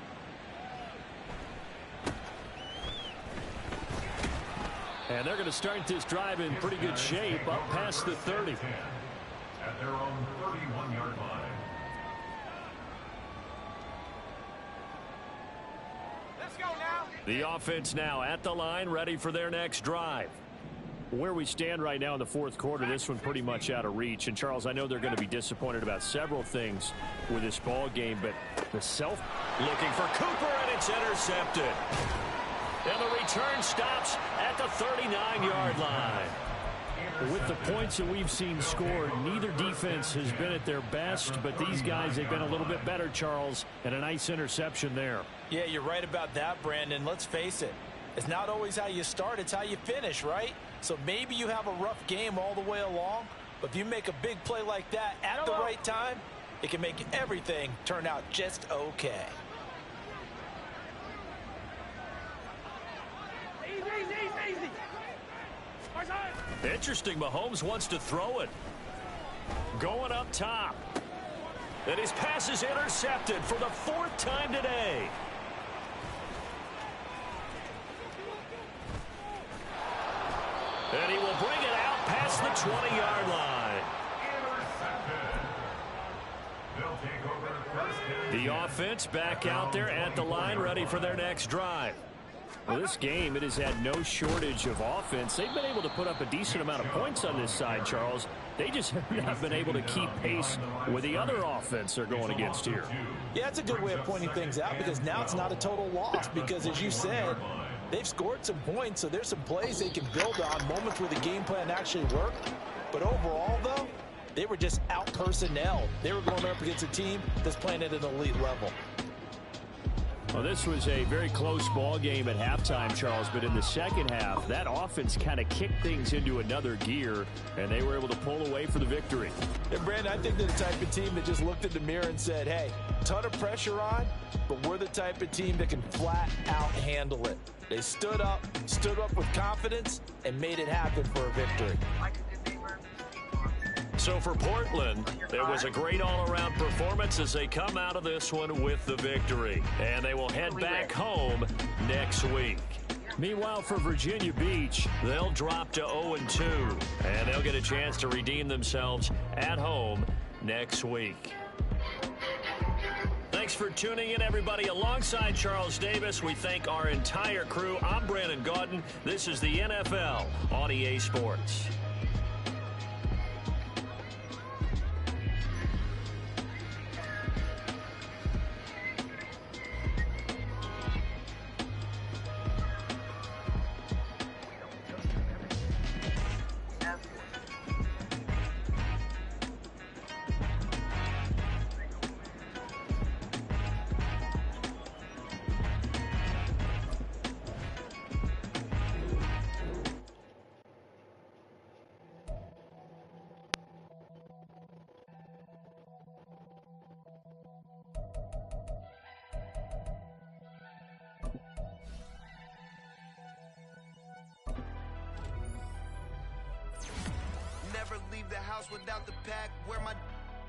Speaker 1: And they're going to start this drive in pretty good shape up past the 30.
Speaker 4: At their own 31-yard line.
Speaker 6: Let's go now.
Speaker 1: The offense now at the line, ready for their next drive. Where we stand right now in the fourth quarter, this one pretty much out of reach. And, Charles, I know they're going to be disappointed about several things with this ball game, but the looking for Cooper, and it's intercepted. And the return stops at the 39-yard line. With the points that we've seen scored, neither defense has been at their best, but these guys have been a little bit better, Charles, and a nice interception there.
Speaker 2: Yeah, you're right about that, Brandon. Let's face it. It's not always how you start, it's how you finish, right? So maybe you have a rough game all the way along, but if you make a big play like that at the right time, it can make everything turn out just okay.
Speaker 6: Easy.
Speaker 1: Interesting, Mahomes wants to throw it. Going up top. And his pass is intercepted for the 4th time today. And he will bring it out past the 20-yard line. The offense back out there at the line, ready for their next drive. Well, this game, it has had no shortage of offense. They've been able to put up a decent amount of points on this side, Charles. They just have not been able to keep pace with the other offense they're going against here.
Speaker 2: Yeah, it's a good way of pointing things out because now it's not a total loss because, as you said, they've scored some points, so there's some plays they can build on, moments where the game plan actually worked. But overall, though, they were just out-personnel. They were going up against a team that's playing at an elite level.
Speaker 1: Well, this was a very close ball game at halftime, Charles, but in the second half, that offense kind of kicked things into another gear, and they were able to pull away for the victory.
Speaker 2: And, Brandon, I think they're the type of team that just looked in the mirror and said, hey, ton of pressure on, but we're the type of team that can flat out handle it. They stood up with confidence, and made it happen for a victory.
Speaker 1: So for Portland, it was a great all-around performance as they come out of this one with the victory. And they will head back home next week. Meanwhile, for Virginia Beach, they'll drop to 0-2. And they'll get a chance to redeem themselves at home next week. Thanks for tuning in, everybody. Alongside Charles Davis, we thank our entire crew. I'm Brandon Gaudin. This is the NFL on EA Sports.
Speaker 7: leave the house without the pack. Where my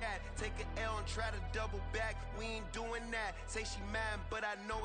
Speaker 7: at? Take an L and try to double back. We ain't doing that. Say she mad, but I know it.